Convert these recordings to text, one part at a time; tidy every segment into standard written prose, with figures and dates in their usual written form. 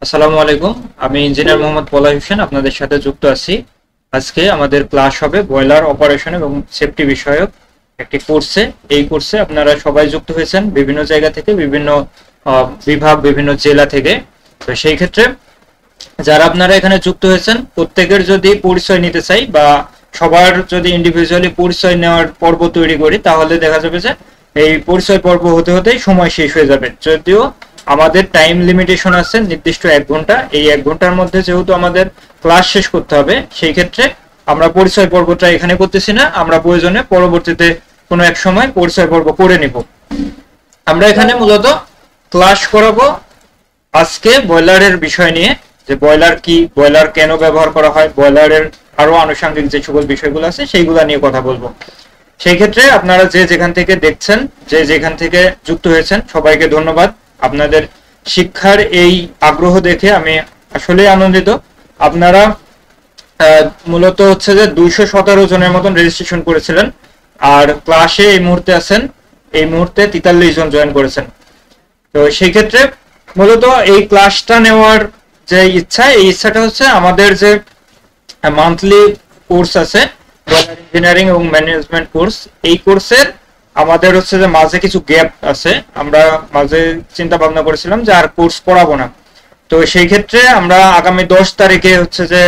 আসসালামু আলাইকুম। আমি ইঞ্জিনিয়ার মোহাম্মদ পলাশ হোসেন আপনাদের সাথে যুক্ত আছি। আজকে আমাদের ক্লাস হবে বয়লার অপারেশন এবং সেফটি বিষয়ক একটি কোর্সে। এই কোর্সে আপনারা সবাই যুক্ত হয়েছেন বিভিন্ন জায়গা থেকে, বিভিন্ন বিভাগ, বিভিন্ন জেলা থেকে। তো সেই ক্ষেত্রে যারা আপনারা এখানে যুক্ত হয়েছেন প্রত্যেকের যদি পরিচয় নিতে চাই বা সবার যদি ইন্ডিভিজুয়ালি পরিচয় নেওয়ার পর্ব তৈরি করি, তাহলে দেখা যাবে যে এই পরিচয় পর্ব হতে হতেই সময় শেষ হয়ে যাবে। যদিও আমাদের টাইম লিমিটেশন আছে নির্দিষ্ট 1 ঘন্টা, এই 1 ঘন্টার মধ্যে যেহেতু আমাদের ক্লাস শেষ করতে হবে, সেই ক্ষেত্রে আমরা পরিচয় পর্বটা এখানে করতেছি না, আমরা প্রয়োজনে পরবর্তীতে কোনো এক সময় পরিচয় পর্ব করে নিব। আমরা এখানে মূলত ক্লাস করাবো আজকে বয়লারের বিষয় নিয়ে, যে বয়লার কি, বয়লার কেন ব্যবহার করা হয়, বয়লারের আরো আনুষঙ্গিক যে সকল বিষয়গুলো আছে সেইগুলো নিয়ে কথা বলবো। সেই ক্ষেত্রে আপনারা যে যেখান থেকে দেখছেন, যে যেখান থেকে যুক্ত হয়েছেন, সবাইকে ধন্যবাদ। আপনাদের শিক্ষার এই আগ্রহ দেখে আমি আসলে আনন্দিত। আপনারা মূলত হচ্ছে যে 217 জনের মতন রেজিস্ট্রেশন করেছিলেন, আর ক্লাসে এই মুহূর্তে আছেন, এই মুহূর্তে 43 জন জয়েন করেছেন। তো সেই ক্ষেত্রে মূলত এই ক্লাসটা নেওয়ার যে ইচ্ছা, এই ইচ্ছাটা হচ্ছে আমাদের যে মান্থলি কোর্স আছে ইঞ্জিনিয়ারিং এবং ম্যানেজমেন্ট কোর্স, এই কোর্সের আমাদের হচ্ছে যে মাঝে কিছু গ্যাপ আছে। আমরা মাঝে চিন্তা ভাবনা করেছিলাম যে আর কোর্স পড়াবো না। তো সেই ক্ষেত্রে আমরা আগামী 10 তারিখে হচ্ছে যে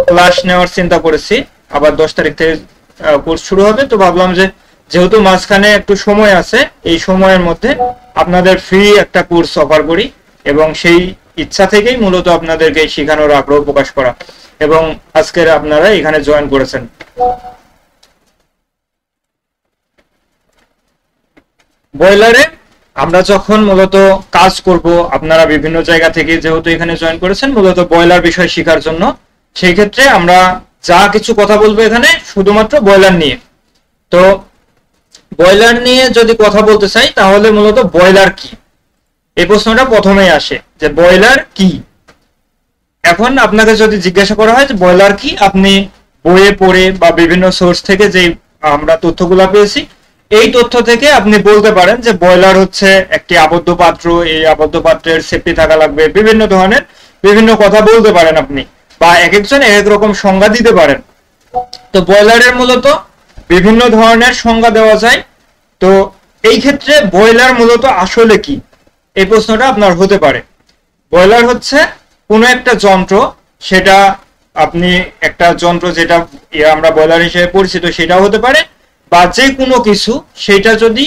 ক্লাস নেওয়ার চিন্তা করেছি। আবার 10 তারিখ থেকে কোর্স শুরু হবে। তো ভাবলাম যে যেহেতু মাঝখানে একটু সময় আছে, এই সময়ের মধ্যে আপনাদের ফ্রি একটা কোর্স অফার করি, এবং সেই ইচ্ছা থেকেই মূলত আপনাদেরকে শেখানোর আগ্রহ প্রকাশ করা, এবং আজকের আপনারা এখানে জয়েন করেছেন। বয়লারে আমরা যখন মূলত কাজ করব, আপনারা বিভিন্ন জায়গা থেকে যেহেতু এখানে জয়েন করেছেন মূলত বয়লার বিষয় শেখার জন্য, সেই ক্ষেত্রে আমরা যা কিছু কথা বলবো এখানে শুধুমাত্র বয়লার নিয়ে। তো বয়লার নিয়ে যদি কথা বলতে চাই, তাহলে মূলত বয়লার কি, এই প্রশ্নটা প্রথমেই আসে যে বয়লার কি। এখন আপনাকে যদি জিজ্ঞাসা করা হয় যে বয়লার কি, আপনি বইয়ে পড়ে বা বিভিন্ন সোর্স থেকে যে আমরা তথ্যগুলা পেয়েছি, এই তথ্য থেকে আপনি বলতে পারেন যে বয়লার হচ্ছে একটি আবদ্ধ পাত্র, এই আবদ্ধ পাত্রের সেফটি থাকা লাগবে, বিভিন্ন ধরনের বিভিন্ন কথা বলতে পারেন আপনি, বা এক একজন এক এক রকম সংজ্ঞা দিতে পারেন। তো বয়লারের মূলত বিভিন্ন ধরনের সংজ্ঞা দেওয়া যায়। তো এই ক্ষেত্রে বয়লার মূলত আসলে কি, এই প্রশ্নটা আপনার হতে পারে। বয়লার হচ্ছে কোনো একটা যন্ত্র, সেটা আপনি একটা যন্ত্র যেটা আমরা বয়লার হিসেবে পরিচিত সেটাও হতে পারে, বা যে কোনো কিছু সেটা যদি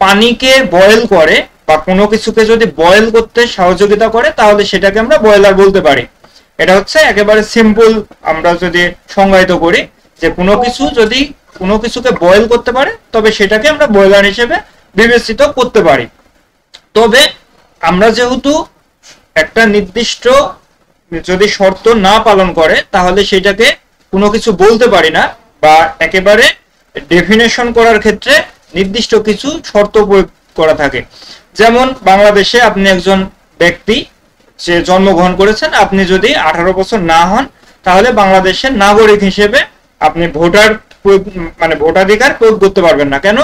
পানিকে বয়েল করে বা কোনো কিছুকে যদি বয়েল করতে সহযোগিতা করে, তাহলে সেটাকে আমরা বয়লার বলতে পারি। এটা হচ্ছে একেবারে সিম্পল, আমরা যদি সংজ্ঞায়িত করি যে কোনো কিছু যদি কোনো কিছুকে বয়েল করতে পারে, তবে সেটাকে আমরা বয়লার হিসেবে বিবেচিত করতে পারি। তবে আমরা যেহেতু একটা নির্দিষ্ট যদি শর্ত না পালন করে, তাহলে সেটাকে কোনো কিছু বলতে পারি না, বা একেবারে ডেফিনেশন করার ক্ষেত্রে নির্দিষ্ট কিছু শর্ত প্রয়োগ করা থাকে। যেমন বাংলাদেশে আপনি একজন ব্যক্তি যে জন্মগ্রহণ করেছেন, আপনি যদি 18 বছর না হন, তাহলে বাংলাদেশের নাগরিক হিসেবে আপনি মানে ভোটাধিকার প্রয়োগ করতে পারবেন না। কেন?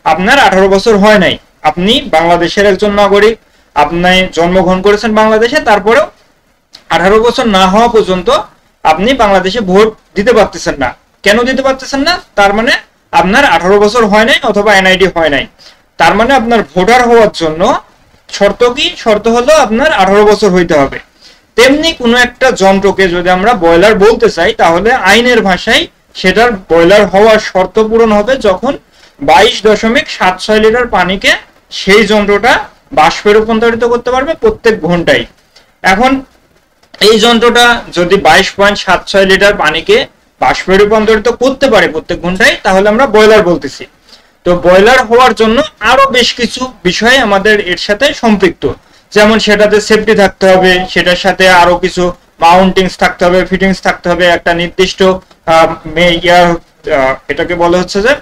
আপনার 18 বছর হয় নাই, আপনি বাংলাদেশের একজন নাগরিক, আপনি জন্মগ্রহণ করেছেন বাংলাদেশে, তারপরেও 18 বছর না হওয়া পর্যন্ত আপনি বাংলাদেশে ভোট দিতে পারতেছেন না। কেন দিতে পারতেছেন না? তার মানে আপনার 18 বছর হয় নাই অথবা এনআইডি হয় নাই। তার মানে আপনার ভোটার হওয়ার জন্য শর্ত কি? শর্ত হলো আপনার 18 বছর হইতে হবে। তেমনি কোনো একটা যন্ত্রকে যদি আমরা বয়লার বলতে চাই, তাহলে আইনের ভাষায় সেটার বয়লার হওয়ার শর্ত পূরণ হবে যখন 22.76 লিটার পানিকে সেই যন্ত্রটা বাষ্পে রূপান্তরিত করতে পারবে প্রত্যেক ঘন্টায়। এখন এই যন্ত্রটা যদি 22.76 লিটার পানিকে বাষ্পে রূপান্তরিত করতে পারে প্রত্যেক ঘন্টায়, তাহলে আমরা বয়লার বলতেছি। তো বয়লার হওয়ার জন্য আরো বেশ কিছু বিষয় আমাদের এর সাথে সম্পৃক্ত, যেমন সেটাতে সেফটি থাকতে হবে, সেটার সাথে আরো কিছু মাউন্টিংস থাকতে হবে, ফিটিংস থাকতে হবে, একটা নির্দিষ্ট এটাকে বলা হচ্ছে যে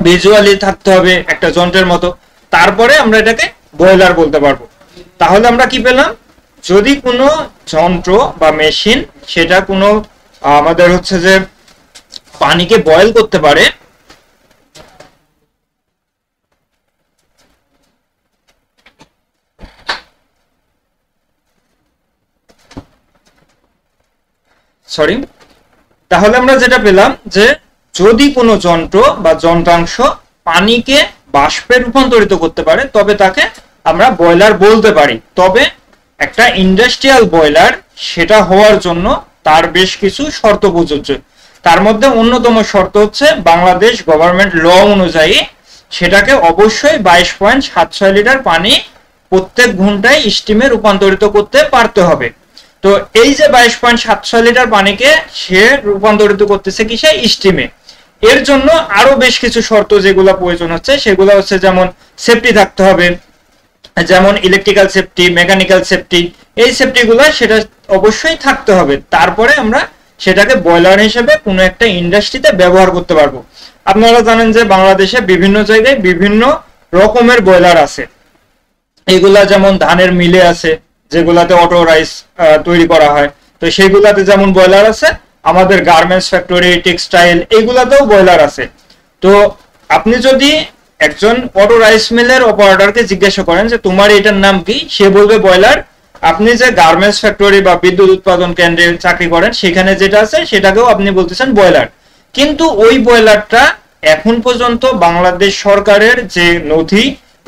ভিজুয়ালি থাকতে হবে একটা যন্ত্রের মতো, তারপরে আমরা এটাকে বয়লার বলতে পারবো। তাহলে আমরা কি পেলাম? যদি কোনো যন্ত্র বা মেশিন সেটা কোনো আমাদের হচ্ছে যে পানিকে বয়েল করতে পারে, সরি, তাহলে আমরা যেটা পেলাম যে যদি কোনো যন্ত্র বা যন্ত্রাংশ পানিকে বাষ্পে রূপান্তরিত করতে পারে তবে তাকে আমরা বয়লার বলতে পারি। তবে একটা ইন্ডাস্ট্রিয়াল বয়লার সেটা হওয়ার জন্য তার বেশ কিছু শর্ত প্রযোজ্য। তার মধ্যে অন্যতম শর্ত হচ্ছে বাংলাদেশ গভর্নমেন্ট ল অনুযায়ী সেটাকে অবশ্যই 22.76 লিটার পানি প্রত্যেক ঘন্টায় স্টিমে রূপান্তরিত করতে পারতে হবে। তো এই যে 22.76 লিটার পানিকে সে রূপান্তরিত করতেছে কিসে? স্টিমে। এর জন্য আরো বেশ কিছু শর্ত যেগুলো প্রয়োজন হচ্ছে সেগুলো হচ্ছে যেমন সেফটি থাকতে হবে, যেমন ইলেকট্রিক্যাল সেফটি, মেকানিক্যাল সেফটি, এই সেফটিগুলো সেটা অবশ্যই থাকতে হবে। তারপরে আমরা সেটাকে বয়লার হিসেবে কোনো একটা ইন্ডাস্ট্রিতে ব্যবহার করতে পারবো। আপনারা জানেন যে বাংলাদেশে বিভিন্ন জায়গায় বিভিন্ন রকমের বয়লার আছে। এগুলা যেমন ধানের মিলে আছে যেগুলাতে অটো রাইস তৈরি করা হয়, তো সেইগুলাতে যেমন বয়লার আছে, আমাদের গার্মেন্টস ফ্যাক্টরি, টেক্সটাইল এইগুলাতেও বয়লার আছে। তো আপনি যদি একজন অটো রাইস মিলের অপারেটরকে জিজ্ঞাসা করেন যে তোমার এটার নাম কি, সে বলবে বয়লার। আপনি যে গার্মেন্টস ফ্যাক্টরি বা বিদ্যুৎ উৎপাদন কেন্দ্রে চাকরি করেন সেখানে যেটা আছে সেটাকেও আপনি বলতেছেন বয়লার। কিন্তু ওই বয়লারটা এখন পর্যন্ত বাংলাদেশ সরকারের যে নথি,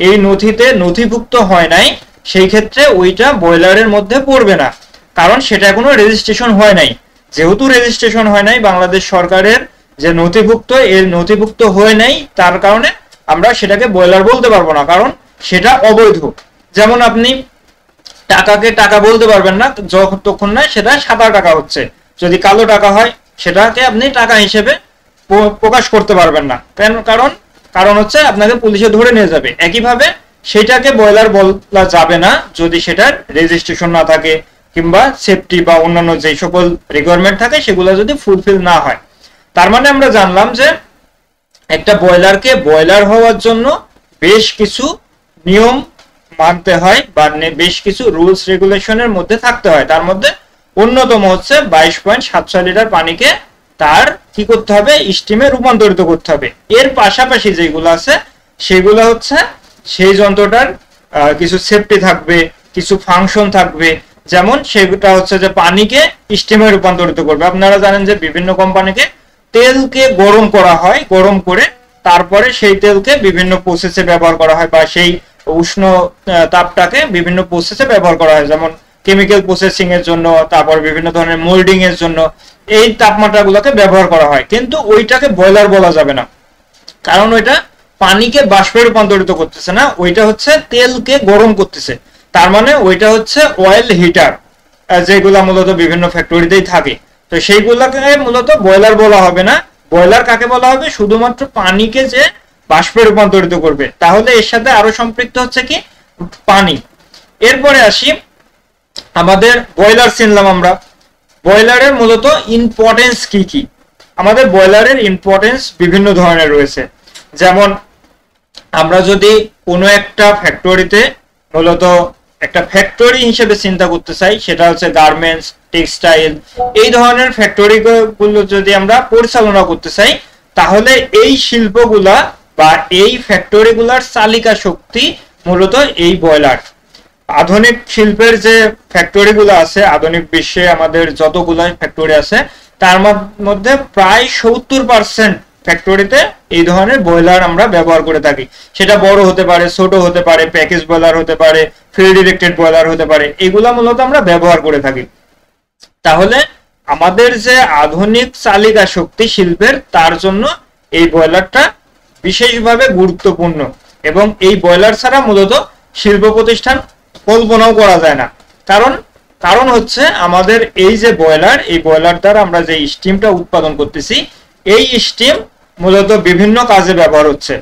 এই নথিতে নথিভুক্ত হয় নাই, সেই ক্ষেত্রে ওইটা বয়লারের মধ্যে পড়বে না, কারণ সেটা এখনো রেজিস্ট্রেশন হয় নাই। যেহেতু রেজিস্ট্রেশন হয় নাই, বাংলাদেশ সরকারের যে নথিভুক্ত এর নথিভুক্ত হয়ে নাই, তার কারণে আমরা সেটাকে বয়লার বলতে পারবো না, কারণ সেটা অবৈধ। যেমন আপনি টাকাকে টাকা বলতে পারবেন না যতক্ষণ না সেটা সাদা টাকা হচ্ছে। যদি কালো টাকা হয় সেটাকে আপনি টাকা হিসেবে প্রকাশ করতে পারবেন না, কারণ হচ্ছে আপনাকে পুলিশে ধরে নিয়ে যাবে। একইভাবে সেটাকে বয়লার বলা যাবে না যদি সেটার রেজিস্ট্রেশন না থাকে কিংবা সেফটি বা অন্যান্য যে সকল রিকোয়ারমেন্ট থাকে সেগুলো যদি ফুলফিল না হয়। তার মানে আমরা জানলাম যে একটা বয়লারকে বয়লার হওয়ার জন্য বেশ কিছু নিয়ম মানতে হয় বা বেশ কিছু রুলস রেগুলেশনের মধ্যে থাকতে হয়। তার মধ্যে অন্যতম হচ্ছে 22.76 লিটার পানিকে তার কি করতে হবে? স্টিমে রূপান্তরিত করতে হবে। এর পাশাপাশি যেগুলো আছে সেগুলো হচ্ছে সেই যন্ত্রটার কিছু সেফটি থাকবে, কিছু ফাংশন থাকবে। যেমন সেটা হচ্ছে যে পানিকে স্টিমে রূপান্তরিত করবে। আপনারা জানেন যে বিভিন্ন কোম্পানিকে তেলকে গরম করা হয়, গরম করে তারপরে সেই তেলকে বিভিন্ন প্রসেসে ব্যবহার করা হয় বা সেই উষ্ণ তাপটাকে বিভিন্ন প্রসেসে ব্যবহার করা হয়, যেমন কেমিক্যাল প্রসেসিং এর জন্য, তারপর বিভিন্ন ধরনের মোল্ডিং এর জন্য এই তাপমাত্রাগুলোকে ব্যবহার করা হয়। কিন্তু ওইটাকে বয়লার বলা যাবে না, কারণ ওইটা পানিকে বাষ্পে রূপান্তরিত করতেছে না, ওইটা হচ্ছে তেলকে গরম করতেছে। তার মানে ওইটা হচ্ছে অয়েল হিটার, যেগুলা মূলত বিভিন্ন ফ্যাক্টরিতেই থাকে। তো সেইগুলাকে মূলত বয়লার বলা হবে না। বয়লার কাকে বলা হবে? শুধুমাত্র পানিকে যে বাষ্পে রূপান্তরিত করবে। তাহলে এর সাথে আরো সম্পৃক্ত হচ্ছে কি? পানি। এরপরে আসি, আমাদের বয়লার চিনলাম আমরা। বয়লারের মূলত ইম্পর্টেন্স কি কি? আমাদের বয়লারের ইম্পর্টেন্স বিভিন্ন ধরনের রয়েছে। যেমন আমরা যদি কোনো একটা ফ্যাক্টরিতে মূলত একটা ফ্যাক্টরি হিসেবে চিন্তা করতে চাই, সেটা হচ্ছে গার্মেন্টস, টেক্সটাইল, এই ধরনের ফ্যাক্টরি গুলো যদি আমরা পরিচালনা করতে চাই, তাহলে এই শিল্পগুলা বা এই ফ্যাক্টরি গুলার চালিকা শক্তি মূলত এই বয়লার। আধুনিক শিল্পের যে ফ্যাক্টরি গুলো আছে, আধুনিক বিশ্বে আমাদের যতগুলো ফ্যাক্টরি আছে তার মধ্যে প্রায় 70% ফ্যাক্টরিতে এই ধরনের বয়লার আমরা ব্যবহার করে থাকি। সেটা বড় হতে পারে, ছোট হতে পারে, প্যাকেজ বয়লার হতে পারে, ফিল্ড ডিরেক্টেড বয়লার হতে পারে, এগুলা মূলত আমরা ব্যবহার করে থাকি। তাহলে আমাদের যে আধুনিক চালিকা শক্তি শিল্পের, তার জন্য এই বয়লারটা বিশেষভাবে গুরুত্বপূর্ণ, এবং এই বয়লার ছাড়া মূলত শিল্প প্রতিষ্ঠান কল্পনাও করা যায় না। কারণ হচ্ছে আমাদের এই যে বয়লার, এই বয়লার দ্বারা আমরা যে স্টিমটা উৎপাদন করতেছি, এই স্টিম মূলত বিভিন্ন কাজে ব্যবহার হচ্ছে।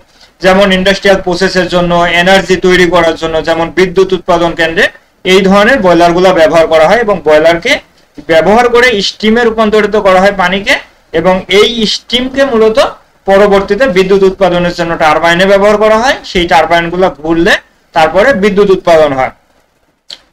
যেমন ইন্ডাস্ট্রিয়াল প্রসেসের জন্য, এনার্জি তৈরি করার জন্য, যেমন বিদ্যুৎ উৎপাদন কেন্দ্রে এই ধরনের বয়লারগুলো ব্যবহার করা হয়, এবং বয়লারকে ব্যবহার করে স্টিমে রূপান্তরিত করা হয় পানিকে, এবং এই স্টিমকে মূলত পরবর্তীতে বিদ্যুৎ উৎপাদনের জন্য টারবাইনে ব্যবহার করা হয়। সেই টারবাইনগুলো ঘুরলে তারপরে বিদ্যুৎ উৎপাদন হয়।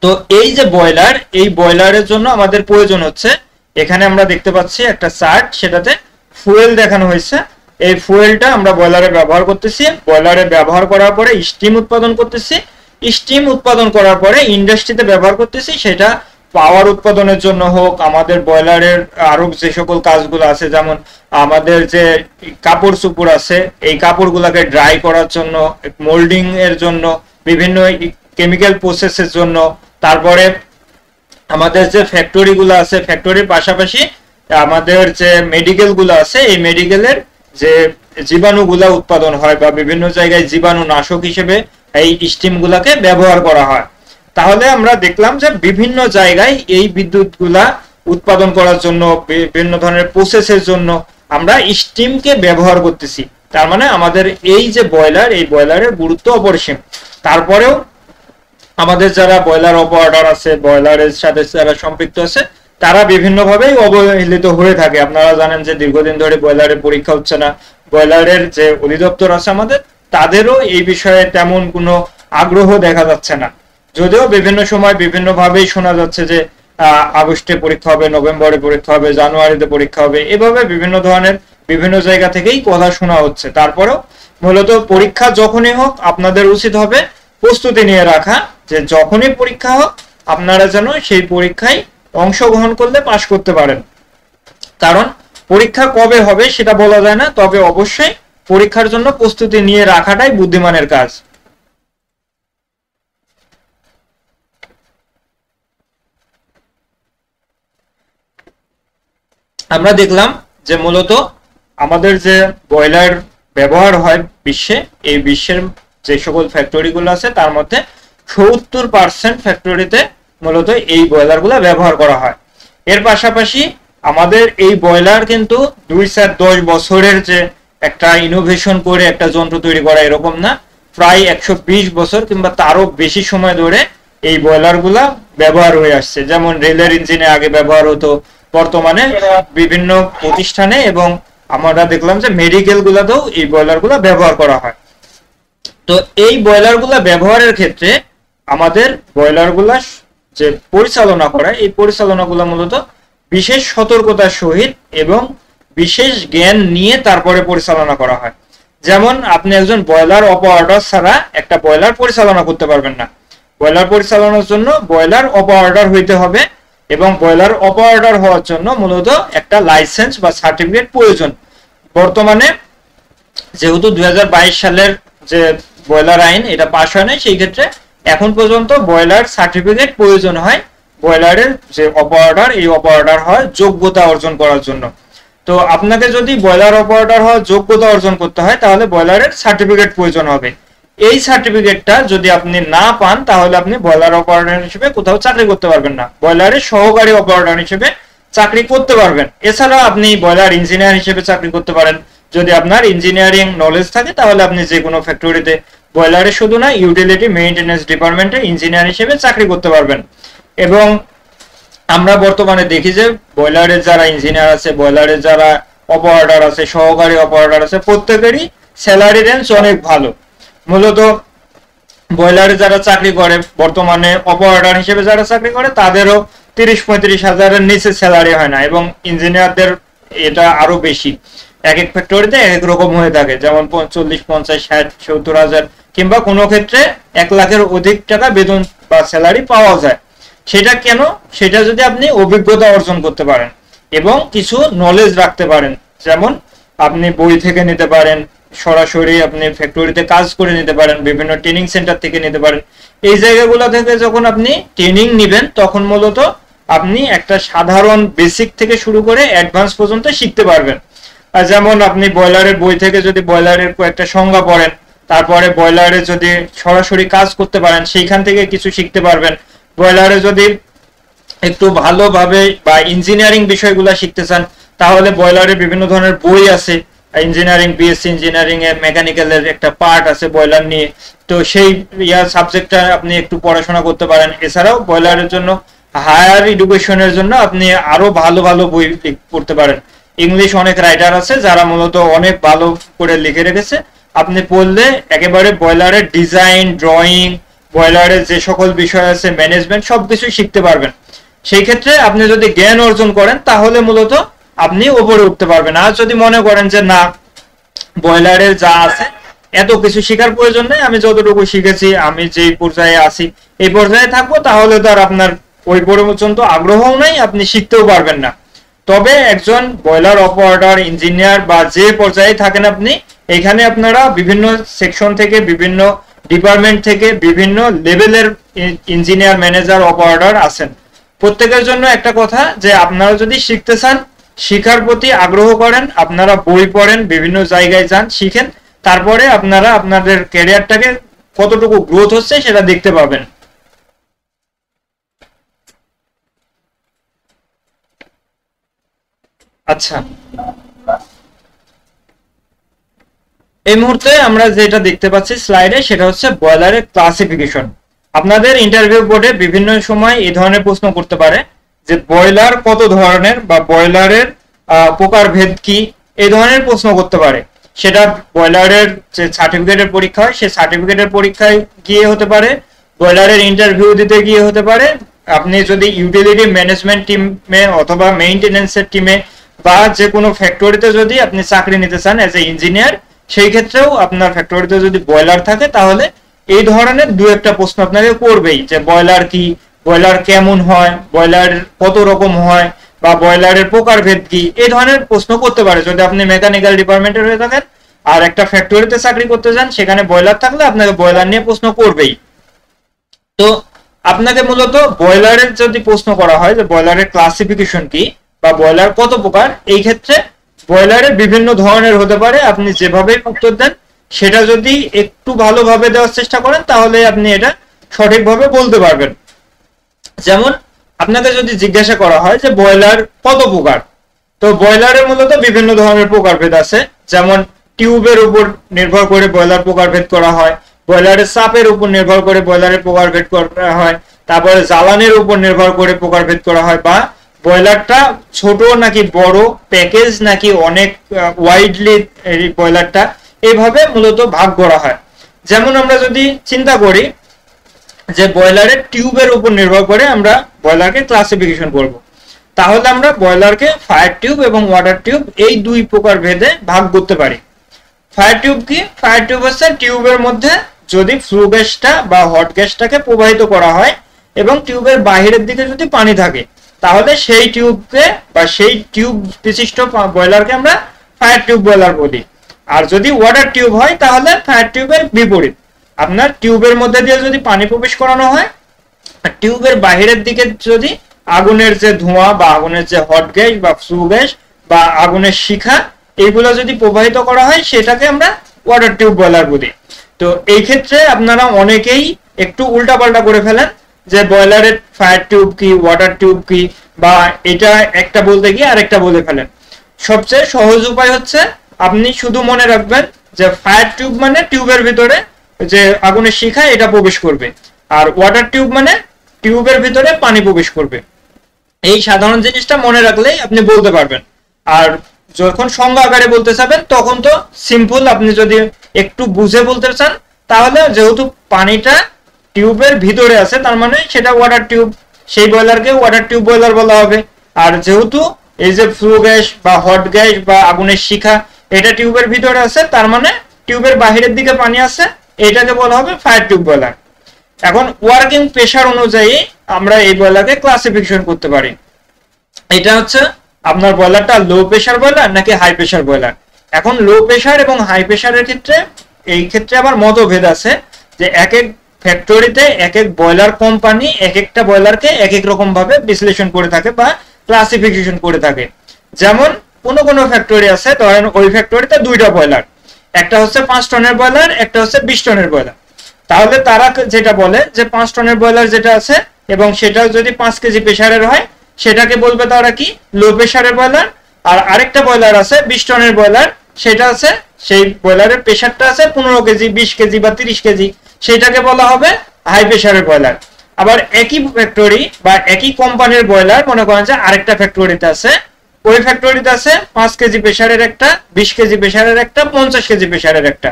তো এই যে বয়লার, এই বয়লারের জন্য আমাদের প্রয়োজন হচ্ছে, এখানে আমরা দেখতে পাচ্ছি একটা চার্ট, সেটাতে ফুয়েল দেখানো হয়েছে। এই ফুয়েলটা আমরা বয়লারে ব্যবহার করতেছি, বয়লারে ব্যবহার করার পরে স্টিম উৎপাদন করতেছি, স্টিম উৎপাদন করার পরে ইন্ডাস্ট্রিতে ব্যবহার করতেছি, সেটা পাওয়ার উৎপাদনের জন্য হোক, আমাদের বয়লারের আরো যে সকল কাজগুলো আছে, যেমন আমাদের যে কাপড় চোপড় আছে এই কাপড়গুলোকে ড্রাই করার জন্য, মোল্ডিং এর জন্য, বিভিন্ন কেমিক্যাল প্রসেসের জন্য, তারপরে আমাদের যে ফ্যাক্টরি গুলো আছে ফ্যাক্টরির পাশাপাশি আমাদের যে মেডিকেল গুলো আছে এই মেডিকেলের যে জীবাণুগুলা উৎপাদন হয় বা বিভিন্ন জায়গায় জীবাণু নাশক হিসেবে এই স্টিম গুলাকে ব্যবহার করা হয়। তাহলে আমরা দেখলাম যে বিভিন্ন জায়গায় এই বিদ্যুৎ গুলা উৎপাদন করার জন্য, বিভিন্ন ধরনের প্রসেসের জন্য আমরা স্টিমকে ব্যবহার করতেছি। তার মানে আমাদের এই যে বয়লার, এই বয়লারের গুরুত্ব অপরিসীম। তারপরেও আমাদের যারা বয়লার অপারেটর আছে, বয়লারের সাথে যারা সম্পৃক্ত আছে, তারা বিভিন্নভাবেই অবহেলিত হয়ে থাকে। আপনারা জানেন যে দীর্ঘদিন ধরে বয়লারের পরীক্ষা হচ্ছে না। বয়লারের যে অধিদপ্তর আছে আমাদের, তাদেরও এই বিষয়ে তেমন কোনো আগ্রহ দেখা যাচ্ছে না। যদিও বিভিন্ন সময় বিভিন্নভাবেই শোনা যাচ্ছে যে আগস্টে পরীক্ষা হবে, নভেম্বরে পরীক্ষা হবে, জানুয়ারিতে পরীক্ষা হবে, এভাবে বিভিন্ন ধরনের বিভিন্ন জায়গা থেকেই কথা শোনা হচ্ছে। তারপরেও মূলত পরীক্ষা যখনই হোক আপনাদের উচিত হবে প্রস্তুতি নিয়ে রাখা, যে যখনই পরীক্ষা হোক আপনারা যেন সেই পরীক্ষায় অংশগ্রহণ করলে পাশ করতে পারেন। কারণ পরীক্ষা কবে হবে সেটা বলা যায় না, তবে অবশ্যই পরীক্ষার জন্য প্রস্তুতি নিয়ে রাখাটাই বুদ্ধিমানের কাজ। আমরা দেখলাম যে মূলত আমাদের যে বয়লার ব্যবহার হয় বিশ্বে, এই বিশ্বের যে সকল ফ্যাক্টরি গুলো আছে তার মধ্যে 70% ফ্যাক্টরিতে মূলত এই বয়লার গুলা ব্যবহার করা হয়। এর পাশাপাশি আমাদের এই বয়লার কিন্তু 2-10 বছরের যে একটা ইনোভেশন করে একটা যন্ত্র তৈরি করা এরকম না, প্রায় 120 বছর কিংবা তারও বেশি সময় ধরে এই বয়লার গুলা ব্যবহার হয়ে আসছে। যেমন রেলের ইঞ্জিনে আগে ব্যবহার হতো, বর্তমানে বিভিন্ন প্রতিষ্ঠানে এবং আমরা দেখলাম যে মেডিকেল গুলাতেও এই বয়লার গুলা ব্যবহার করা হয়। তো এই বয়লার গুলা ব্যবহারের ক্ষেত্রে আমাদের বয়লার গুলা যে পরিচালনা করা, এই পরিচালনা গুলা মূলত বিশেষ সতর্কতার সহিত এবং বিশেষ জ্ঞান নিয়ে তারপরে পরিচালনা করা হয়। যেমন আপনি একজন বয়লার অপারেটর ছাড়া একটা বয়লার পরিচালনা করতে পারবেন না। বয়লার পরিচালনার জন্য বয়লার অপারেটর হইতে হবে এবং বয়লার অপারেটর হওয়ার জন্য মূলত একটা লাইসেন্স বা সার্টিফিকেট প্রয়োজন। বর্তমানে যেহেতু 2022 সালের যে বয়লার আইন এটা পাস হয় না, সেই ক্ষেত্রে এখন পর্যন্ত বয়লার সার্টিফিকেট প্রয়োজন হয় বয়লারের যে অপারেটর, এই অপারেটর হয় যোগ্যতা অর্জন করার জন্য। তো আপনাকে যদি বয়লার অপারেটর হওয়ার যোগ্যতা অর্জন করতে হয় তাহলে বয়লারের সার্টিফিকেট প্রয়োজন হবে। এই সার্টিফিকেটটা যদি আপনি না পান তাহলে আপনি বয়লার অপারেটর হিসেবে কোথাও চাকরি করতে পারবেন না, বয়লারের সহকারী অপারেটর হিসেবে চাকরি করতে পারবেন। এছাড়া আপনি বয়লার ইঞ্জিনিয়ার হিসেবে চাকরি করতে পারেন। যদি আপনার ইঞ্জিনিয়ারিং নলেজ থাকে তাহলে আপনি যে কোনো ফ্যাক্টরিতে বয়লারে শুধু না ইউটিলিটি মেইনটেনেন্স ডিপার্টমেন্টে ইঞ্জিনিয়ার হিসেবে চাকরি করতে পারবেন। এবং আমরা বর্তমানে দেখি যে বয়লারের যারা ইঞ্জিনিয়ার আছে, বয়লারের যারা অপারেটর আছে, সহকারী অপারেটর আছে, প্রত্যেকেরই স্যালারি রেঞ্জ অনেক ভালো। মূলত বয়লারে যারা চাকরি করে বর্তমানে অপারেটর হিসেবে যারা চাকরি করে তাদেরও 30-35 হাজারের নিচে স্যালারি হয় না, এবং ইঞ্জিনিয়ারদের এটা আরো বেশি। এক এক ফ্যাক্টরিতে এক এক রকম হয়ে থাকে, যেমন 40, 50, 60, 70 হাজার কিংবা কোনো ক্ষেত্রে 1 লাখের অধিক টাকা বেতন বা স্যালারি পাওয়া যায়। সেটা কেন? সেটা যদি আপনি অভিজ্ঞতা অর্জন করতে পারেন এবং কিছু নলেজ রাখতে পারেন, যেমন আপনি বই থেকে নিতে পারেন, সরাসরি আপনি ফ্যাক্টরিতে কাজ করে নিতে পারেন, বিভিন্ন ট্রেনিং সেন্টার থেকে নিতে পারেন। এই জায়গাগুলো থেকে যখন আপনি ট্রেনিং নেবেন তখন মূলত আপনি একটা সাধারণ বেসিক থেকে শুরু করে অ্যাডভান্স পর্যন্ত শিখতে পারবেন। যেমন আপনি বয়লারের বই থেকে যদি বয়লারের কয়েকটা সংজ্ঞা পড়েন, তারপরে বয়লারে যদি সরাসরি কাজ করতে পারেন সেইখান থেকে কিছু শিখতে পারবেন। বয়লারে যদি একটু ভালোভাবে বা ইঞ্জিনিয়ারিং বিষয়গুলো শিখতে চান তাহলে বয়লারে বিভিন্ন ধরনের বই আছে, ইঞ্জিনিয়ারিং, বিএসসি ইঞ্জিনিয়ারিং এর মেকানিক্যালের একটা পার্ট আছে বয়লার নিয়ে, তো সেই সাবজেক্টটা আপনি একটু পড়াশোনা করতে পারেন। এছাড়াও বয়লারের জন্য হায়ার এডুকেশনের জন্য আপনি আরো ভালো ভালো বই পড়তে পারেন। ইংলিশ অনেক রাইটার আছে যারা মূলত অনেক ভালো করে লিখে রেখেছে, আপনি পড়লে একেবারে বয়লারের ডিজাইন, ড্রয়িং, বয়লারের যে সকল বিষয় আছে, ম্যানেজমেন্ট, সবকিছু শিখতে পারবেন। সেই ক্ষেত্রে আপনি যদি জ্ঞান অর্জন করেন তাহলে মূলত আপনি উপরে উঠতে পারবেন। আর যদি মনে করেন যে না, বয়লারের যা আছে এত কিছু শেখার প্রয়োজন নেই, আমি যতটুকু শিখেছি, আমি যেই পর্যায়ে আছি এই পর্যায়ে থাকবো, তাহলে তো আর আপনার ওই পর্যন্ত আগ্রহও নাই, আপনি শিখতেও পারবেন না। তবে একজন বয়লার অপারেটর, ইঞ্জিনিয়ার বা যে পর্যায়ে থাকেন আপনি, এখানে আপনারা বিভিন্ন সেকশন থেকে, বিভিন্ন ডিপার্টমেন্ট থেকে, বিভিন্ন লেভেলের ইঞ্জিনিয়ার, ম্যানেজার, অপারেটর আছেন। প্রত্যেকের জন্য একটা কথা যে আপনারা যদি শিখতে চান, শিখার প্রতি আগ্রহ করেন, আপনারা বই পড়েন, বিভিন্ন জায়গায় যান, শিখেন, তারপরে আপনারা আপনাদের ক্যারিয়ারটাকে কতটুকু গ্রোথ হচ্ছে সেটা দেখতে পাবেন। আচ্ছা, এই মুহূর্তে আমরা যেটা দেখতে পাচ্ছি স্লাইডে, সেটা হচ্ছে বয়লারের ক্লাসিফিকেশন। আপনাদের ইন্টারভিউ বোর্ডে বিভিন্ন সময় এই ধরনের প্রশ্ন করতে পারে যে বয়লার কত ধরনের বা বয়লারের প্রকারভেদ কি, এই ধরনের প্রশ্ন করতে পারে। সেটা বয়লারের যে সার্টিফিকেটের পরীক্ষা হয়, সেই সার্টিফিকেটের পরীক্ষায় গিয়ে হতে পারে, বয়লারের ইন্টারভিউ দিতে গিয়ে হতে পারে, আপনি যদি ইউটিলিটি ম্যানেজমেন্ট টিমে অথবা মেইনটেনেন্সের টিমে বা যে কোনো ফ্যাক্টরিতে যদি আপনি চাকরি নিতে চান এজ এ ইঞ্জিনিয়ার, সেই ক্ষেত্রেও আপনার ফ্যাক্টরিতে যদি বয়লার থাকে তাহলে এই ধরনের দু একটা প্রশ্ন আপনাকে করবেই, যে বয়লার কি, বয়লার কেমন হয়, বয়লার কত রকম হয়, বা বয়লারের প্রকারভেদ কি, এই ধরনের প্রশ্ন করতে পারে। যদি আপনি মেকানিক্যাল ডিপার্টমেন্টের হয়ে থাকেন আর একটা ফ্যাক্টরিতে চাকরি করতে যান, সেখানে বয়লার থাকলে আপনাকে বয়লার নিয়ে প্রশ্ন করবেই। তো আপনাকে মূলত বয়লারের যদি প্রশ্ন করা হয় যে বয়লারের ক্লাসিফিকেশন কি বা বয়লার কত প্রকার, এই ক্ষেত্রে বয়লারের বিভিন্ন ধরনের হতে পারে। আপনি যেভাবে উত্তর দেন সেটা যদি একটু ভালোভাবে দেওয়ার চেষ্টা করেন তাহলে আপনি এটা সঠিকভাবে বলতে পারবেন। যেমন আপনাকে যদি জিজ্ঞাসা করা হয় যে বয়লার কত প্রকার, তো বয়লারের মূলত বিভিন্ন ধরনের প্রকারভেদ আছে। যেমন টিউবের উপর নির্ভর করে বয়লার প্রকারভেদ করা হয়, বয়লারের চাপের উপর নির্ভর করে বয়লারের প্রকারভেদ করা হয়, তারপরে জ্বালানির উপর নির্ভর করে প্রকারভেদ করা হয়, বা বয়লারটা ছোট নাকি বড়, প্যাকেজ নাকি অনেক ওয়াইডলি বয়লারটা, এইভাবে মূলত ভাগ করা হয়। যেমন আমরা যদি চিন্তা করি যে বয়লারের টিউবের উপর নির্ভর করে আমরা বয়লারকে ক্লাসিফিকেশন করব, তাহলে আমরা বয়লারকে ফায়ার টিউব এবং ওয়াটার টিউব এই দুই প্রকার ভেদে ভাগ করতে পারি। ফায়ার টিউব কি? ফায়ার টিউব হচ্ছে টিউবের মধ্যে যদি ফ্লু গ্যাসটা বা হট গ্যাসটাকে প্রবাহিত করা হয় এবং টিউবের বাহিরের দিকে যদি পানি থাকে, তাহলে সেই টিউবকে বা সেই টিউব বিশিষ্ট বয়লারকে আমরা ফায়ার টিউব বয়লার বলি। আর যদি ওয়াটার টিউব হয় তাহলে ফায়ার টিউবের বিপরীত, আপনার টিউবের মধ্যে দিয়ে যদি পানি প্রবেশ করানো হয়, টিউবের বাহিরের দিকে যদি আগুনের যে ধোঁয়া বা আগুনের যে হট গ্যাস বা ফ্লু গ্যাস বা আগুনের শিখা এইগুলো যদি প্রবাহিত করা হয়, সেটাকে আমরা ওয়াটার টিউব বয়লার বলি। তো এই ক্ষেত্রে আপনারা অনেকেই একটু উল্টাপাল্টা করে ফেলেন যে বয়লারের ফায়ার টিউব কি, ওয়াটার টিউব কি, বা এটা একটা বলতে গিয়ে আরেকটা বলে ফেলেন। সবচেয়ে সহজ উপায় হচ্ছে আপনি শুধু মনে রাখবেন যে ফায়ার টিউব মানে টিউবের ভিতরে যে আগুনের শিখা এটা প্রবেশ করবে, আর ওয়াটার টিউব মানে টিউবের ভিতরে পানি প্রবেশ করবে। এই সাধারণ জিনিসটা মনে রাখলেই আপনি বলতে পারবেন। আর যখন সংজ্ঞা আকারে বলতে চাবেন তখন তো সিম্পল, আপনি যদি একটু বুঝে বলতে চান তাহলে যেহেতু পানিটা টিউবের ভিতরে আছে তার মানে সেটা ওয়াটার টিউব, সেই বয়লারকে ওয়াটার টিউব বয়লার বলা হবে। আর যেহেতু এই যে ফ্লু গ্যাস বা হট গ্যাস বা আগুনের শিখা এটা টিউবের ভিতরে আছে, তার মানে টিউবের বাহিরের দিকে পানি আছে, এটাকে বলা হবে ফায়ার টিউব বয়লার। এখন ওয়ার্কিং প্রেসার অনুযায়ী আমরা এই বয়লারকে ক্লাসিফিকেশন করতে পারি। এটা হচ্ছে আপনার বয়লারটা লো প্রেসার বয়লার নাকি হাই প্রেসার বয়লার। এখন লো প্রেসার এবং হাই প্রেসারের ক্ষেত্রে এই ক্ষেত্রে আবার মতভেদ আছে, যে এক এক ফ্যাক্টরিতে এক এক বয়লার কোম্পানি এক একটা বয়লারকে এক এক রকম ভাবে বিশ্লেষণ করে থাকে বা ক্লাসিফিকেশন করে থাকে। যেমন কোন কোন ফ্যাক্টরি আছে, ধরেন ওই ফ্যাক্টরিতে দুইটা বয়লার, একটা হচ্ছে 5 টনের বয়লার, একটা হচ্ছে 20 টনের বয়লার। তাহলে তারা যেটা বলে যে 5 টনের বয়লার যেটা আছে এবং সেটা যদি 5 কেজি প্রেসারের হয় সেটাকে বলবে তারা কি লো প্রেসারের বয়লার। আর আরেকটা বয়লার আছে 20 টনের বয়লার, সেটা আছে সেই বয়লারের প্রেসারটা আছে 15 কেজি, 20 কেজি বা 30 কেজি, সেটাকে বলা হবে হাই প্রেসারের বয়লার। আবার একই ফ্যাক্টরি বা একই কোম্পানির বয়লার মনে করেন যে আরেকটা ফ্যাক্টরিতে আছে, ওই ফ্যাক্টরিতে আছে 5 কেজি প্রেসারের একটা, 20 কেজি প্রেসারের একটা, 50 কেজি প্রেসারের একটা।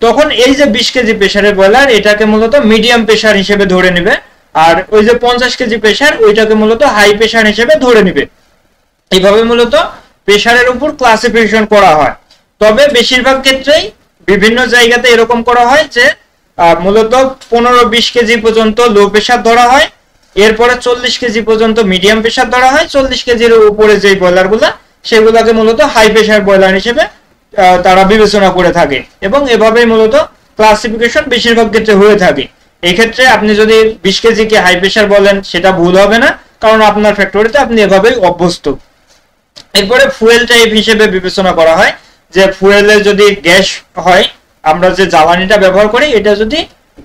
তখন এই যে 20 কেজি প্রেসারের বয়লার এটাকে মূলত মিডিয়াম প্রেসার হিসেবে ধরে নেবে, আর ওই যে 50 কেজি প্রেসার ওইটাকে মূলত হাই প্রেসার হিসেবে ধরে নেবে। এইভাবে মূলত প্রেসারের উপর ক্লাসিফিকেশন করা হয়। তবে বেশিরভাগ ক্ষেত্রেই বিভিন্ন জায়গাতে এরকম করা হয় যে মূলত 15-20 কেজি পর্যন্ত লো প্রেসার ধরা হয়, এরপরে 40 কেজি পর্যন্ত মিডিয়াম প্রেসার ধরা হয়। 40 কেজির উপরে যে ব্রয়লারগুলা সেগুলোকে মূলত হাই প্রেসার ব্রয়লার হিসেবে তারা বিবেচনা করে থাকে এবং এভাবেই মূলত ক্লাসিফিকেশন বেশিরভাগ ক্ষেত্রে হয়ে থাকে। এই ক্ষেত্রে আপনি যদি 20 কেজিকে হাই প্রেসার বলেন সেটা ভুল হবে না, কারণ আপনার ফ্যাক্টরিতে আপনি এভাবেই অভ্যস্ত। এরপরে ফুয়েল টাইপ হিসেবে বিবেচনা করা হয় যে ফুয়েলে যদি গ্যাস হয়, আমরা যে জ্বালানিটা ব্যবহার করি এটা যদি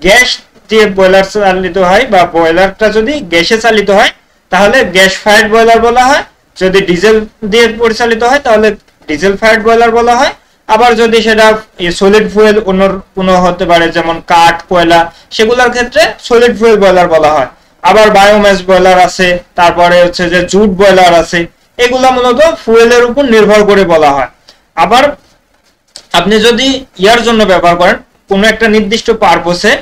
গ্যাস দিয়ে বয়লার চালিত হয় বা বয়লারটা যদি গ্যাসে চালিত হয় তাহলে গ্যাস ফায়ার্ড বয়লার বলা হয়। যদি ডিজেল দিয়ে পরিচালিত হয় তাহলে ডিজেল ফায়ার্ড বয়লার বলা হয়। আবার যদি সেটা সলিড ফুয়েল অন্য কোনো হতে পারে যেমন কাঠ, কয়লা, সেগুলোর ক্ষেত্রে সলিড ফুয়েল বয়লার বলা হয়। আবার বায়োম্যাস বয়লার আছে, তারপরে হচ্ছে যে জুট বয়লার আছে, এগুলা মূলত ফুয়েলের উপর নির্ভর করে বলা হয়। আবার আপনি যদি ইয়ার জন্য ব্যবহার করেন কোনো একটা নির্দিষ্ট পারপোসে,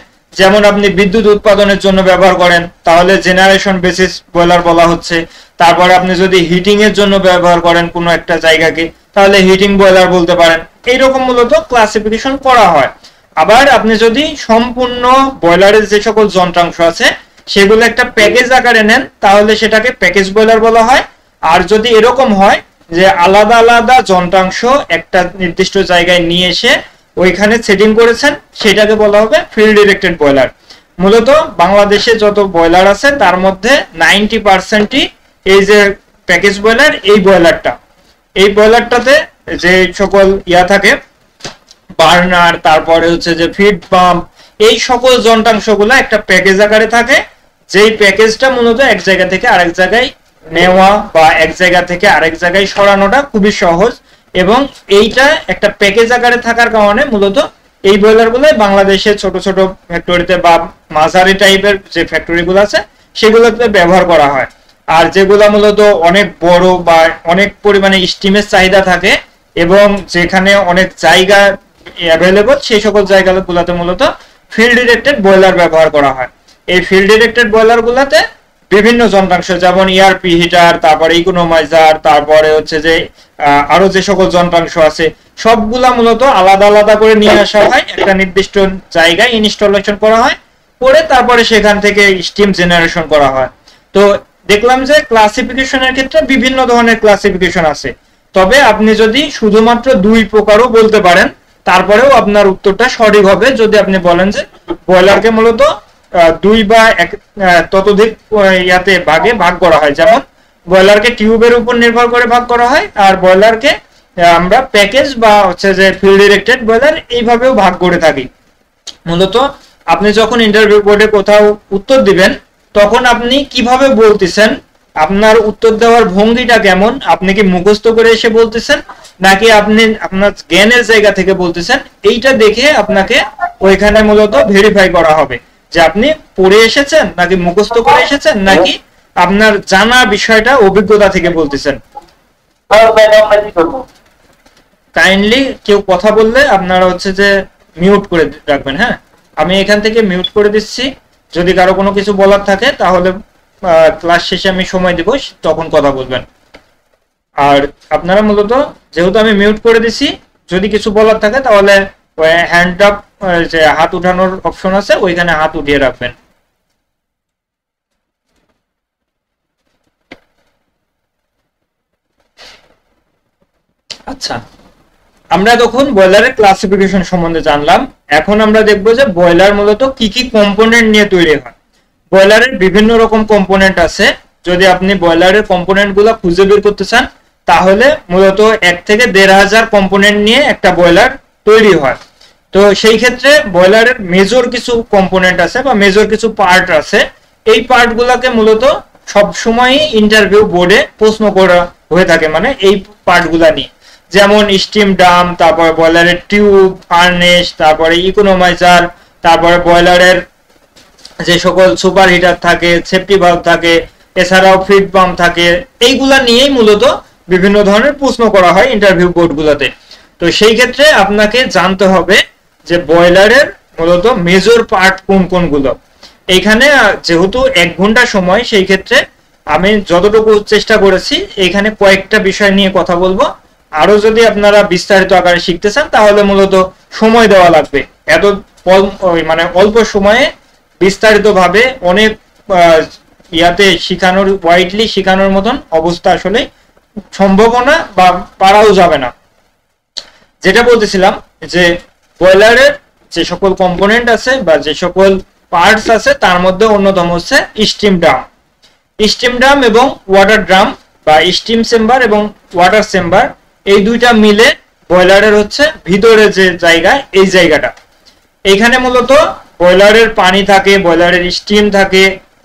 যেমন আপনি বিদ্যুৎ উৎপাদনের জন্য ব্যবহার করেন তাহলে জেনারেশন বেসিস বয়লার বলা হচ্ছে। তারপরে আপনি যদি হিটিং এর জন্য ব্যবহার করেন কোনো একটা জায়গাকে তাহলে হিটিং বয়লার বলতে পারেন। এইরকম মূলত ক্লাসিফিকেশন করা হয়। আবার আপনি যদি সম্পূর্ণ বয়লারের যে সকল যন্ত্রাংশ আছে সেগুলো একটা প্যাকেজ আকারে নেন তাহলে সেটাকে প্যাকেজ বয়লার বলা হয়। আর যদি এরকম হয় যে আলাদা আলাদা যন্ত্রাংশ একটা নির্দিষ্ট জায়গায় নিয়ে এসে ওইখানে সেটিং করেছেন সেটাকে বলা হবে ফিল্ড ডিরেক্টেড বয়লার। মূলত বাংলাদেশে যত বয়লার আছে তার মধ্যে 90%ই এই যে প্যাকেজ বয়লার, এই বয়লারটা, এই বয়লারটাতে যে সকল ইয়া থাকে বার্নার, তারপরে হচ্ছে যে ফিড পাম্প, এই সকল যন্ত্রাংশগুলো একটা প্যাকেজ আকারে থাকে, যেই প্যাকেজটা মূলত এক জায়গা থেকে আরেক জায়গায় নেওয়া বা এক জায়গা থেকে আরেক জায়গায় সরানোটা খুবই সহজ। এবং এইটা একটা প্যাকেজ আকারে থাকার কারণে মূলত এই বয়লারগুলো বাংলাদেশে ছোট ছোট ফ্যাক্টরিতে বা মাঝারি টাইপের যে ফ্যাক্টরিগুলো আছে সেগুলোতে ব্যবহার করা হয়। আর যেগুলো মূলত অনেক বড় বা অনেক পরিমাণে স্টিমের চাহিদা থাকে এবং যেখানে অনেক জায়গা অ্যাভেলেবল সেই সকল জায়গাগুলোতে মূলত ফিল্ড ডিরেক্টেড বয়লার ব্যবহার করা হয়। এই ফিল্ড ডিরেক্টেড বয়লারগুলোতে বিভিন্ন যন্ত্রাংশ যেমন ইআরপি হিটার, তারপরে ইকোনোমাইজার, তারপরে হচ্ছে যে আরো যে সকল যন্ত্রাংশ আছে সবগুলা মূলত আলাদা আলাদা করে নিয়ে আসা হয়, একটা নির্দিষ্ট জায়গায় ইনস্টলেশন করা হয়, করে তারপরে সেখান থেকে স্টিম জেনারেশন করা হয়। তো দেখলাম যে ক্লাসিফিকেশনের ক্ষেত্রে বিভিন্ন ধরনের ক্লাসিফিকেশন আছে, তবে আপনি যদি শুধুমাত্র দুই প্রকারও বলতে পারেন তারপরেও আপনার উত্তরটা সঠিক হবে যদি আপনি বলেন যে বয়লারকে মূলত দুই বা ততোধিক ইয়াতে ভাগে ভাগ করা হয়। যেমন বয়লারকে টিউবের উপর নির্ভর করে ভাগ করা হয়, আর বয়লারকে আমরা প্যাকেজ বা হচ্ছে যে ফিল্ড ডিরেক্টেড বয়লার এইভাবেও ভাগ করে থাকি। মূলত আপনি যখন ইন্টারভিউ বোর্ডে কোথাও উত্তর দিবেন তখন আপনি কিভাবে বলতেছেন, আপনার উত্তর দেওয়ার ভঙ্গিটা কেমন, আপনি কি মুখস্থ করে এসে বলতেছেন নাকি আপনি আপনার জ্ঞানের জায়গা থেকে বলতেছেন, এইটা দেখে আপনাকে ওইখানে মূলত ভেরিফাই করা হবে যে আপনি পড়ে এসেছেন নাকি মুখস্থ করে এসেছেন নাকি আপনার জানা বিষয়টা অভিজ্ঞতা থেকে বলতেছেন। কাইন্ডলি কেউ কথা বললে আপনারা হচ্ছে যে মিউট করে রাখবেন। হ্যাঁ, আমি এখান থেকে মিউট করে দিচ্ছি, যদি কারো কোনো কিছু বলার থাকে তাহলে ক্লাস শেষে আমি সময় দিব তখন কথা বলবেন। আর আপনারা মূলত যেহেতু আমি মিউট করে দিছি, যদি কিছু বলার থাকে তাহলে হ্যান্ড আপ যে হাত উঠানোর অপশন আছে ওইখানে হাত উঠিয়ে রাখবেন। আচ্ছা, আমরা তখন বয়লারের ক্লাসিফিকেশন সম্বন্ধে জানলাম। এখন আমরা দেখব যে বয়লার মূলত কি কি কম্পোনেন্ট নিয়ে তৈরি হয়। বয়লারের বিভিন্ন রকম কম্পোনেন্ট আছে। যদি আপনি বয়লারের কম্পোনেন্ট গুলা খুঁজে বের করতে চান তাহলে মূলত 1 থেকে 1,500 কম্পোনেন্ট নিয়ে একটা বয়লার তৈরি হয়। তো সেই ক্ষেত্রে বয়লারের মেজর কিছু কম্পোনেন্ট আছে বা মেজর কিছু পার্ট আছে, এই পার্ট গুলাকে মূলত সবসময় ইন্টারভিউ বোর্ডে প্রশ্ন করা হয়ে থাকে, মানে এই পার্ট গুলা নিয়ে। যেমন স্টিম ডাম, তারপরে বয়লারের টিউব, ফার্নেস, তারপরে ইকোনোমাইজার, তারপরে বয়লারের যে সকল সুপার হিটার থাকে, সেফটি ভালভ থাকে, এছাড়াও ফিড পাম্প থাকে, এইগুলা নিয়েই মূলত বিভিন্ন ধরনের প্রশ্ন করা হয় ইন্টারভিউ বোর্ডগুলোতে। তো সেই ক্ষেত্রে আপনাকে জানতে হবে যে বয়লারের মূলত মেজর পার্ট কোন কোনগুলো। এইখানে যেহেতু 1 ঘন্টা সময়, সেই ক্ষেত্রে আমি যতটুকু চেষ্টা করেছি এখানে কয়েকটা বিষয় নিয়ে কথা বলবো। আরো যদি আপনারা বিস্তারিত আকারে শিখতে চান তাহলে মূলত সময় দেওয়া লাগবে। এত মানে অল্প সময়ে বিস্তারিতভাবে অনেক ইয়াতে শিখানোর ওয়াইডলি শিখানোর মতন অবস্থা আসলে সম্ভাবনা বা পারাও যাবে না। যেটা বলতেছিলাম যে বয়লারের যে সকল কম্পোনেন্ট আছে বা যে সকল পার্টস আছে তার মধ্যে অন্যতম হচ্ছে স্টিম ড্রাম। স্টিম ড্রাম এবং ওয়াটার ড্রাম বা স্টিম চেম্বার এবং ওয়াটার চেম্বার এই দুইটা মিলে বয়লারের হচ্ছে ভিতরে যে জায়গা, এই জায়গাটা এইখানে মূলত বয়লারের পানি থাকে, বয়লারের স্টিম থাকে,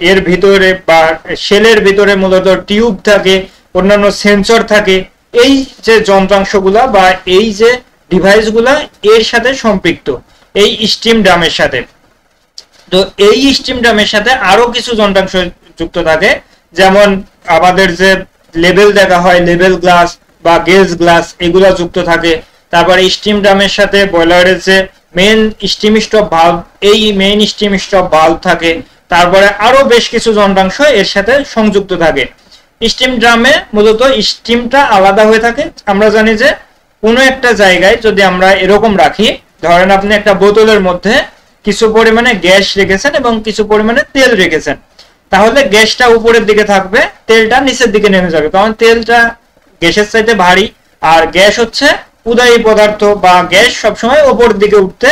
এর ভিতরে বা শেলের ভিতরে মূলত টিউব থাকে, অন্যান্য সেন্সর থাকে। এই যে যন্ত্রাংশগুলা বা এই যে ডিভাইসগুলা এর সাথে সম্পৃক্ত এই স্টিম ড্রামের সাথে। তো এই স্টিম ড্রামের সাথে আরো কিছু যন্ত্রাংশ যুক্ত থাকে, যেমন আমাদের যে লেভেল দেখা হয়, লেভেল গ্লাস বা গেজ গ্লাস, এগুলা যুক্ত থাকে। তারপরে স্টিম ড্রামের সাথে বয়লারের যে মেইন স্টিম স্টপ ভালভ, এই মেইন স্টিম স্টপ ভালভ থাকে। তারপরে আরো বেশ কিছু যন্ত্রাংশ এর সাথে সংযুক্ত থাকে। স্টিম ড্রামে মূলত স্টিমটা আলাদা হয়ে থাকে। আমরা জানি যে কোনো একটা জায়গায় যদি আমরা এরকম রাখি, ধরেন আপনি একটা বোতলের মধ্যে কিছু পরিমাণে গ্যাস রেখেছেন এবং কিছু পরিমাণে তেল রেখেছেন, তাহলে গ্যাসটা উপরের দিকে থাকবে, তেলটা নিচের দিকে নেমে যাবে, কারণ তেলটা গ্যাসের চাইতে ভারী আর গ্যাস হচ্ছে উদায়ী পদার্থ বা গ্যাস সবসময় উপরের দিকে উঠতে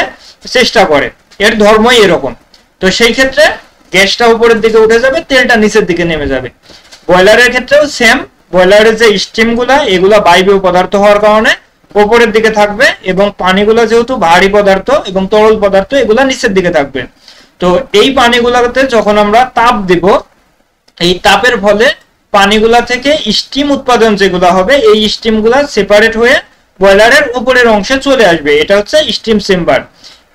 চেষ্টা করে, এর ধর্মই এরকম। তো সেই ক্ষেত্রে গ্যাসটা উপরের দিকে উঠে যাবে, তেলটা নিচের দিকে নেমে যাবে। বয়লারের ক্ষেত্রেও সেম, বয়লারের যে স্টিম গুলা এগুলা বায়বীয় পদার্থ হওয়ার কারণে উপরের দিকে থাকবে এবং পানিগুলা যেহেতু ভারী পদার্থ এবং তরল পদার্থ এগুলা নিচের দিকে থাকবে। তো এই পানিগুলাতে যখন আমরা তাপ দিব, এই তাপের ফলে পানিগুলা থেকে স্টিম উৎপাদন যেগুলা হবে, এই স্টিম গুলা সেপারেট হয়ে বয়লারের উপরের অংশে চলে আসবে। এটা হচ্ছে স্টিম চেম্বার।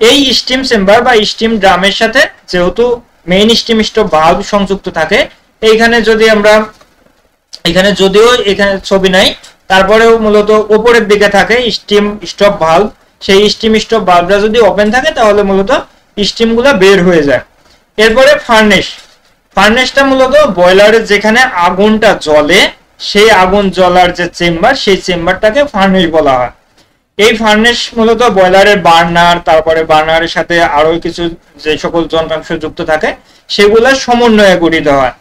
এই স্টিম চেম্বার বা স্টিম ড্রামের সাথে যেহেতু মেইন স্টিম স্টপ ভালভ সংযুক্ত থাকে, এইখানে যদি আমরা এখানে যদিও এখানে ছবি নাই, তারপরেও মূলত উপরের দিকে থাকে স্টিম স্টপ ভালভ। সেই স্টিম স্টপ ভালভটা যদি ওপেন থাকে তাহলে মূলত স্টিম গুলা বের হয়ে যায়। এরপরে ফার্নেস। ফার্নেসটা মূলত বয়লারের যেখানে আগুনটা জ্বলে, সেই আগুন জ্বলার যে চেম্বার, সেই চেম্বারটাকে ফার্নেস বলা হয়। এই ফার্নেস মূলত বয়লারের বার্নার, তারপরে বার্নারের সাথে আরো কিছু যে সকল যন্ত্রাংশ যুক্ত থাকে সেগুলা সমন্বয়ে গঠিত হয়।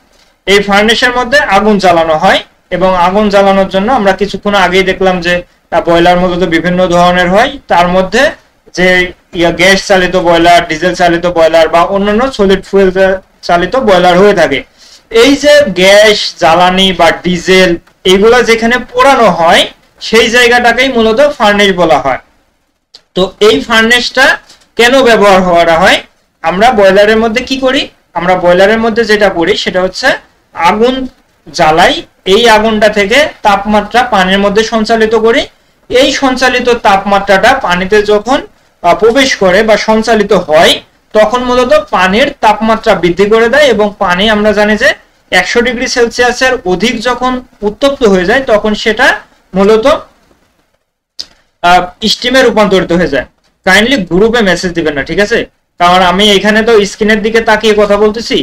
এই ফার্নেসের মধ্যে আগুন জ্বালানো হয় এবং আগুন জ্বালানোর জন্য আমরা কিছুক্ষণ আগেই দেখলাম যে বয়লার মূলত বিভিন্ন ধরনের হয়। তার মধ্যে যে গ্যাস চালিত বয়লার, ডিজেল চালিত বয়লার বা অন্যান্য সলিড ফুয়েল চালিত বয়লার হয়ে থাকে। এই যে গ্যাস, জ্বালানি বা ডিজেল এগুলা যেখানে পোড়ানো হয় সেই জায়গাটাকেই মূলত ফার্নেস বলা হয়। তো এই ফার্নেসটা কেন ব্যবহার করা হয়? আমরা বয়লারের মধ্যে কি করি? আমরা বয়লারের মধ্যে যেটা করি সেটা হচ্ছে আগুন জ্বালাই, এই আগুনটা থেকে তাপমাত্রা পানির মধ্যে সঞ্চালিত করি। এই সঞ্চালিত তাপমাত্রাটা পানিতে যখন প্রবেশ করে বা সঞ্চালিত হয় তখন মূলত পানির তাপমাত্রা বৃদ্ধি করে দেয় এবং পানি আমরা জানি যে 100 ডিগ্রি সেলসিয়াসের অধিক যখন উত্তপ্ত হয়ে যায় তখন সেটা মূলত স্টিমে রূপান্তরিত হয়ে যায়। কাইন্ডলি গ্রুপে মেসেজ দিবেন না, ঠিক আছে? কারণ আমি এখানে তো স্ক্রিনের দিকে তাকিয়ে কথা বলতেছি,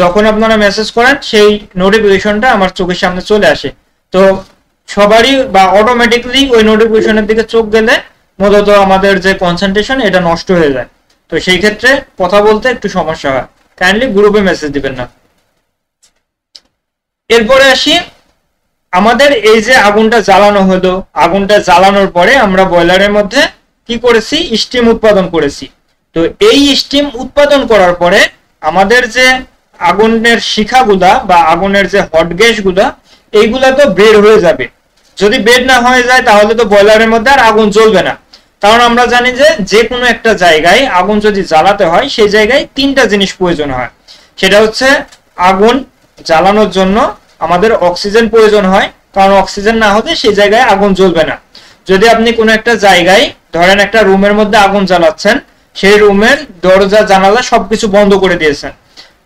যখন আপনারা মেসেজ করেন সেই নোটিফিকেশনটা আমার চোখের সামনে চলে আসে। তো সবারই বা অটোমেটিকলি ওই নোটিফিকেশনের দিকে চোখ গেলে মূলত আমাদের যে কনসেন্ট্রেশন এটা নষ্ট হয়ে যায়। তো সেই ক্ষেত্রে কথা বলতে একটু সমস্যা হয়, কাইন্ডলি গ্রুপে মেসেজ দিবেন না। এরপরে আসি, আমাদের এই যে আগুনটা জ্বালানো হলো, আগুনটা জ্বালানোর পরে আমরা বয়লারের মধ্যে কি করেছি? স্টিম উৎপাদন করেছি। তো এই স্টিম উৎপাদন করার পরে আমাদের যে আগুনের শিখাগুলা বা আগুনের যে হট গ্যাসগুলা এইগুলা তো বের হয়ে যাবে। যদি বের না হয়ে যায় তাহলে তো বয়লারের মধ্যে আর আগুন জ্বলবে না। কারণ আমরা জানি যে যে কোনো একটা জায়গায় আগুন যদি জ্বালাতে হয় সেই জায়গায় তিনটা জিনিস প্রয়োজন হয়। সেটা হচ্ছে আগুন জ্বালানোর জন্য আমাদের অক্সিজেন প্রয়োজন হয়, কারণ অক্সিজেন না হলে সেই জায়গায় আগুন জ্বলবে না। যদি আপনি কোনো একটা জায়গায় ধরেন একটা রুমের মধ্যে আগুন জ্বালাচ্ছেন, সেই রুমের দরজা জানালা সবকিছু বন্ধ করে দিয়েছেন,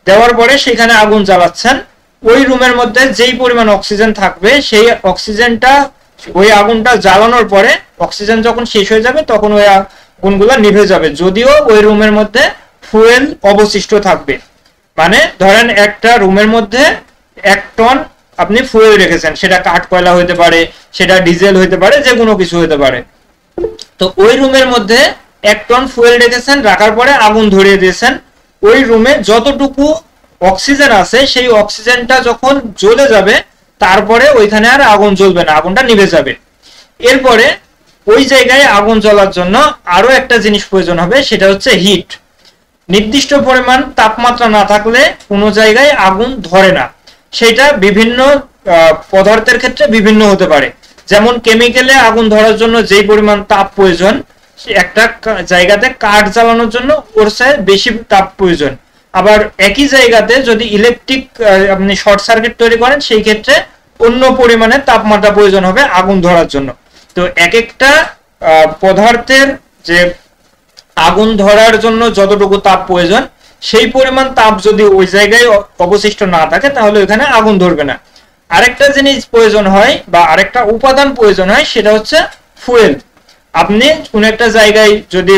দেওয়ার পরে সেখানে আগুন জ্বালাচ্ছেন, ওই রুমের মধ্যে যেই পরিমাণ অক্সিজেন থাকবে সেই অক্সিজেনটা ওই আগুনটা জ্বালানোর পরে অক্সিজেন যখন শেষ হয়ে যাবে তখন ওই আগুনগুলো নিভে যাবে, যদিও ওই রুমের মধ্যে ফুয়েল অবশিষ্ট থাকবে। মানে ধরেন একটা রুমের মধ্যে 1 টন আপনি ফুয়েল রেখেছেন, সেটা কাঠ কয়লা হইতে পারে, সেটা ডিজেল হইতে পারে, যে কোনো কিছু হইতে পারে। তো ওই রুমের মধ্যে 1 টন ফুয়েল রেখেছেন, রাখার পরে আগুন ধরিয়ে দিয়েছেন। ওই রুমে যতটুকু অক্সিজেন আছে সেই অক্সিজেনটা যখন জ্বলে যাবে তারপরে ওইখানে আর আগুন জ্বলবে না, আগুনটা নিভে যাবে। এরপরে ওই জায়গায় আগুন জ্বলার জন্য আরো একটা জিনিস প্রয়োজন হবে, সেটা হচ্ছে হিট। নির্দিষ্ট পরিমাণ তাপমাত্রা না থাকলে কোনো জায়গায় আগুন ধরে না। সেটা বিভিন্ন পদার্থের ক্ষেত্রে বিভিন্ন হতে পারে। যেমন কেমিক্যালে আগুন ধরার জন্য যেই পরিমাণ তাপ প্রয়োজন, একটা জায়গাতে কাঠ জ্বালানোর জন্য ওর চেয়ে বেশি তাপ প্রয়োজন। আবার একই জায়গাতে যদি ইলেকট্রিক আপনি শর্ট সার্কিট তৈরি করেন, সেই ক্ষেত্রে অন্য পরিমাণে তাপমাত্রা প্রয়োজন হবে আগুন ধরার জন্য। তো এক একটা পদার্থের যে আগুন ধরার জন্য যতটুকু তাপ প্রয়োজন, সেই পরিমাণ তাপ যদি ওই জায়গায় অবশিষ্ট না থাকে তাহলে ওখানে আগুন ধরবে না। আরেকটা জিনিস প্রয়োজন হয় বা আরেকটা উপাদান প্রয়োজন হয়, সেটা হচ্ছে ফুয়েল। আপনি কোন একটা জায়গায় যদি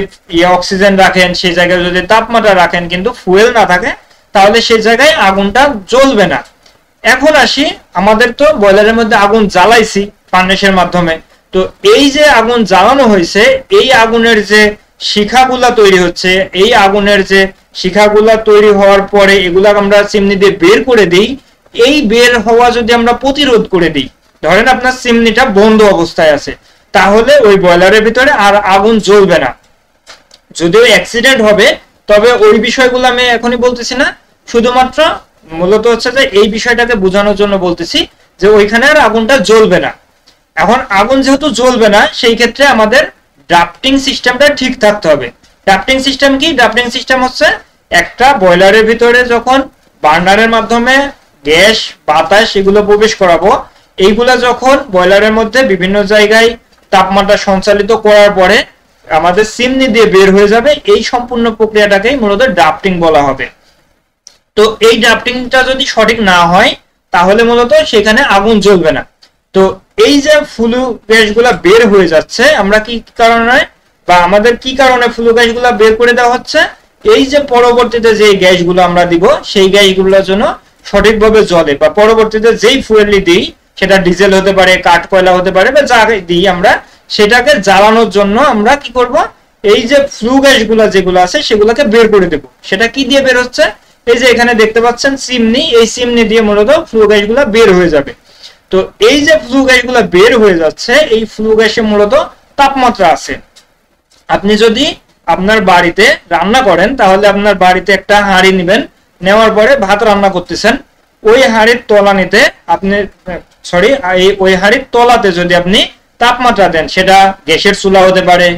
অক্সিজেন রাখেন, সেই জায়গায় যদি তাপমাত্রা রাখেন কিন্তু ফুয়েল না থাকে, তাহলে সেই জায়গায় আগুনটা জ্বলবে না। এখন আসি, আমাদের তো বয়লারের মধ্যে আগুন জ্বালাইছি ফার্নেসের মাধ্যমে। তো এই যে আগুন জ্বালানো হয়েছে, এই আগুনের যে শিখাগুলা তৈরি হচ্ছে, এই আগুনের যে শিখাগুলা তৈরি হওয়ার পরে এগুলা আমরা চিমনি দিয়ে বের করে দিই। এই বের হওয়া যদি আমরা প্রতিরোধ করে দিই, ধরেন আপনার চিমনিটা বন্ধ অবস্থায় আছে, তাহলে ওই বয়লারের ভিতরে আর আগুন জ্বলবে না। যদিও অ্যাক্সিডেন্ট হবে, তবে ওই বিষয়গুলো আমি এখনই বলতেছি না, শুধুমাত্র মূলত হচ্ছে যে এই বিষয়টাকে বোঝানোর জন্য বলতেছি যে ওইখানে আর আগুনটা জ্বলবে না। এখন আগুন যেহেতু জ্বলবে না, সেই ক্ষেত্রে আমাদের ড্রাফটিং সিস্টেমটা ঠিক থাকতে হবে। ড্রাফটিং সিস্টেম কি? ড্রাফটিং সিস্টেম হচ্ছে একটা বয়লারের ভিতরে যখন বার্নারের মাধ্যমে গ্যাস, বাতাস এগুলো প্রবেশ করাবো, এইগুলা যখন বয়লারের মধ্যে বিভিন্ন জায়গায় তাপমাত্রা সঞ্চালিত করার পরে আমাদের চিমনি দিয়ে বের হয়ে যাবে, এই সম্পূর্ণ প্রক্রিয়াটাকেই মূলত ড্রাফটিং বলা হবে। তো এই ড্রাফটিংটা যদি সঠিক না হয়, তাহলে মূলত সেখানে আগুন জ্বলবে না। তো এই যে ফ্লু গ্যাসগুলা বের হয়ে যাচ্ছে, আমরা কি কারণে বা আমাদের কি কারণে ফ্লু গ্যাসগুলা বের করে দেওয়া হচ্ছে, এই যে পরবর্তীতে যে গ্যাসগুলো আমরা দিব, সেই গ্যাসগুলোর জন্য সঠিকভাবে জ্বলে, বা পরবর্তীতে যেই ফুয়েলই দিই, সেটা ডিজেল হতে পারে, কাঠ কয়লা হতে পারে, বা যা দিই আমরা, সেটাকে জ্বালানোর জন্য আমরা কি করব, এই যে ফ্লু গ্যাসগুলো যেগুলো আছে সেগুলোকে বের করে দেব। সেটা কি দিয়ে বের হচ্ছে? এই যে এখানে দেখতে পাচ্ছেন চিমনি, এই চিমনি দিয়ে মূলত ফ্লু গ্যাসগুলো বের হয়ে যাবে। তো এই যে ফ্লু গ্যাসগুলো বের হয়ে যাচ্ছে, এই ফ্লু গ্যাসে মূলত তাপমাত্রা আছে। আপনি যদি আপনার বাড়িতে রান্না করেন, তাহলে আপনার বাড়িতে একটা হাঁড়ি নেবেন, নেওয়ার পরে ভাত রান্না করতেছেন, ওই হাঁড়ির তলানিতে আপনি ওই হাঁড়ির তলাতে যদি আপনি তাপমাত্রা দেন, সেটা গ্যাসের চুলা হতে পারে,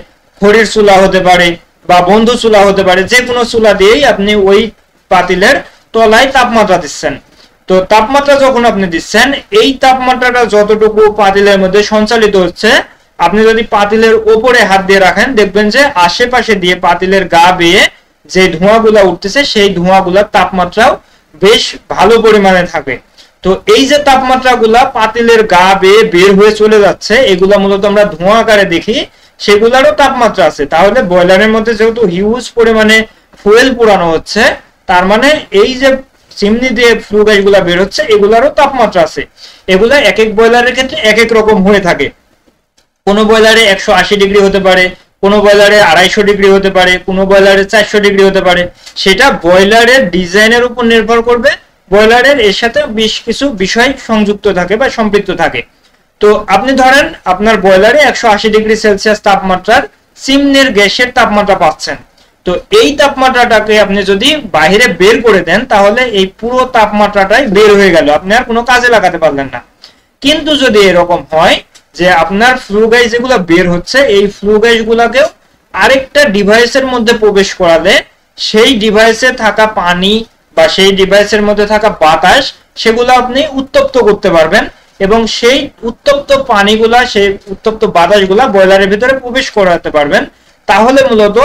খড়ির চুলা হতে পারে, বা বন্ধু চুলা হতে পারে, যে কোনো চুলা দিয়েই আপনি ওই পাতিলের তলায় তাপমাত্রা দিচ্ছেন। তো তাপমাত্রা যখন আপনি দিচ্ছেন, এই তাপমাত্রাটা যতটুকু পাতিলের মধ্যে সঞ্চালিত হচ্ছে, আপনি যদি পাতিলের ওপরে হাত দিয়ে রাখেন, দেখবেন যে আশেপাশে দিয়ে পাতিলের গা বেয়ে যে ধোঁয়াগুলা উঠতেছে, সেই ধোঁয়াগুলার তাপমাত্রাও বেশ ভালো পরিমাণে থাকে। তো এই যে তাপমাত্রাগুলা পাতিলের গা বেয়ে বের হয়ে চলে যাচ্ছে, এগুলা মূলত আমরা ধোঁয়া আকারে দেখি, সেগুলারও তাপমাত্রা আছে। তাহলে বয়লারের মধ্যে যেহেতু হিউজ পরিমাণে ফুয়েল পোড়ানো হচ্ছে, তার মানে এই যে চিমনি দিয়ে ফ্লু গ্যাসগুলা বের হচ্ছে, এগুলারও তাপমাত্রা আছে। এগুলা এক এক বয়লারের ক্ষেত্রে এক এক রকম হয়ে থাকে। কোনো বয়লারে 180 ডিগ্রি হতে পারে, কোনো বয়লারে 250 ডিগ্রি হতে পারে, কোনো বয়লারে 400 ডিগ্রি হতে পারে। সেটা বয়লারের ডিজাইনের উপর নির্ভর করবে। বয়লারের এর সাথে বেশ কিছু বিষয় সংযুক্ত থাকে বা সম্পৃক্ত থাকে। তো আপনি ধরেন আপনার বয়লারে 180 ডিগ্রি সেলসিয়াস তাপমাত্রার চিমনির গ্যাসের তাপমাত্রা পাচ্ছেন। তো এই তাপমাত্রাটাকে আপনি যদি বাইরে বের করে দেন, তাহলে এই পুরো তাপমাত্রাটাই বের হয়ে গেল, আপনি আর কোনো কাজে লাগাতে পারলেন না। কিন্তু যদি এরকম হয় যে আপনার ফ্লু গ্যাস যেগুলো বের হচ্ছে, এই ফ্লু গ্যাসগুলোকেও আরেকটা ডিভাইসের মধ্যে প্রবেশ করালে, সেই ডিভাইসে থাকা পানি বা সেই ডিভাইসের মধ্যে থাকা বাতাস, সেগুলো আপনি উত্তপ্ত করতে পারবেন, এবং সেই উত্তপ্ত পানিগুলা, সেই উত্তপ্ত বাতাসগুলা বয়লারের ভিতরে প্রবেশ করাতে পারবেন। তাহলে মূলত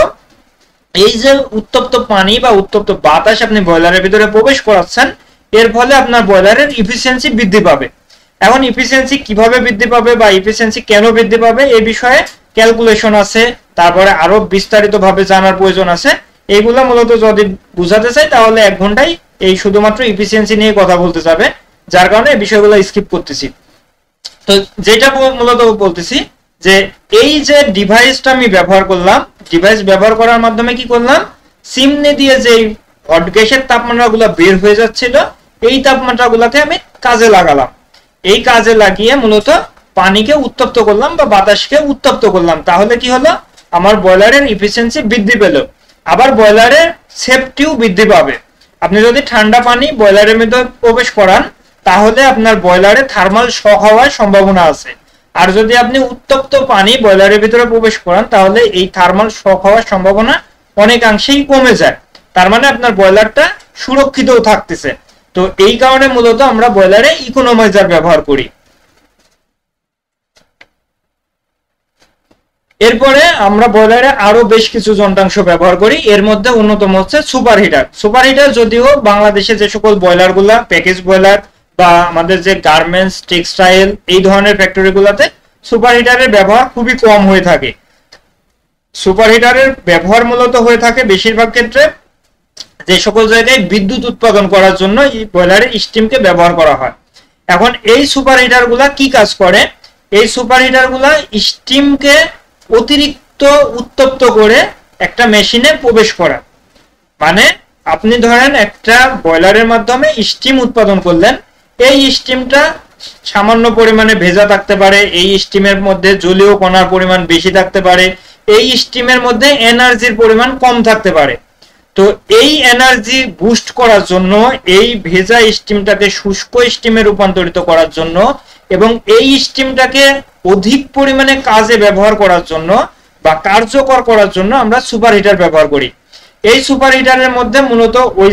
এই যে উত্তপ্ত পানি বা উত্তপ্ত বাতাস আপনি বয়লারের ভিতরে প্রবেশ করাচ্ছেন, এর ফলে আপনার বয়লারের ইফিসিয়েন্সি বৃদ্ধি পাবে। এখন ইফিসিয়েন্সি কিভাবে বৃদ্ধি পাবে বা ইফিসিয়েন্সি কেন বৃদ্ধি পাবে, এই বিষয়ে ক্যালকুলেশন আছে, তারপরে আরো বিস্তারিত ভাবে জানার প্রয়োজন আছে। এইগুলা মূলত যদি বুঝাতে চাই, তাহলে 1 ঘন্টায় এই শুধুমাত্র ইফিসিয়েন্সি নিয়ে কথা বলতে যাবে, যার কারণে এই বিষয়গুলো স্কিপ করতেছি। তো যেটা মূলত বলতেছি যে এই যে ডিভাইসটা আমি ব্যবহার করলাম, ডিভাইস ব্যবহার করার মাধ্যমে কি করলাম, চিমনি দিয়ে যে হট গ্যাসের তাপমাত্রাগুলো বের হয়ে যাচ্ছিল, এই তাপমাত্রাগুলোকে আমি কাজে লাগালাম। এই কাজে লাগিয়ে মূলত পানিকে উত্তপ্ত করলাম বা বাতাসকে উত্তপ্ত করলাম। তাহলে কি হলো, আমার বয়লারের ইফিসিয়েন্সি বৃদ্ধি পেল, আবার বয়লারের সেফটিও বৃদ্ধি পাবে। আপনি যদি ঠান্ডা পানি বয়লারের মধ্যে প্রবেশ করান তাহলে আপনার বয়লারে থার্মাল শক হওয়ার সম্ভাবনা আছে, আর যদি আপনি উত্তপ্ত পানি বয়লারের ভিতরে প্রবেশ করান তাহলে এই থার্মাল শক হওয়ার সম্ভাবনা অনেকাংশেই কমে যায়। তার মানে আপনার বয়লারটা সুরক্ষিতও থাকতেছে। তো এই কারণে মূলত আমরা বয়লারে ইকোনোমাইজার ব্যবহার করি। এরপরে আমরা বয়লারে আরো বেশ কিছু যন্ত্রাংশ ব্যবহার করি, এর মধ্যে অন্যতম হচ্ছে সুপার হিটার। সুপার হিটার যদিও বাংলাদেশে যে সকল বয়লার গুলা প্যাকেজ বয়লার বা আমাদের যে গার্মেন্টস, টেক্সটাইল এই ধরনের ফ্যাক্টরি গুলাতে সুপার হিটারের ব্যবহার খুবই কম হয়ে থাকে। সুপার হিটারের ব্যবহার মূলত হয়ে থাকে বেশিরভাগ ক্ষেত্রে যে সকল জায়গায় বিদ্যুৎ উৎপাদন করার জন্য এই বয়লারের স্টিমকে ব্যবহার করা হয়। এখন এই সুপার হিটার গুলা কি কাজ করে, এই সুপার হিটার গুলা স্টিমকে অতিরিক্ত উত্তপ্ত করে একটা মেশিনে প্রবেশ করা। মানে আপনি ধরেন একটা বয়লারের মাধ্যমে স্টিম উৎপাদন করলেন, এই স্টিমটা সামান্য পরিমাণে ভেজা থাকতে পারে, এই স্টিমের মধ্যে জলীয় কণার পরিমাণ বেশি থাকতে পারে, এই স্টিমের মধ্যে এনার্জির পরিমাণ কম থাকতে পারে। তো এই এনার্জি বুস্ট করার জন্য, এই ভেজা স্টিমটাকে শুষ্ক স্টিমে রূপান্তরিত করার জন্য এবং এই স্টিমটাকে অধিক পরিমাণে কাজে ব্যবহার করার জন্য বা কার্যকর করার জন্য আমরা সুপার হিটার ব্যবহার করি। এই সুপার হিটারের মধ্যে মূলত ওই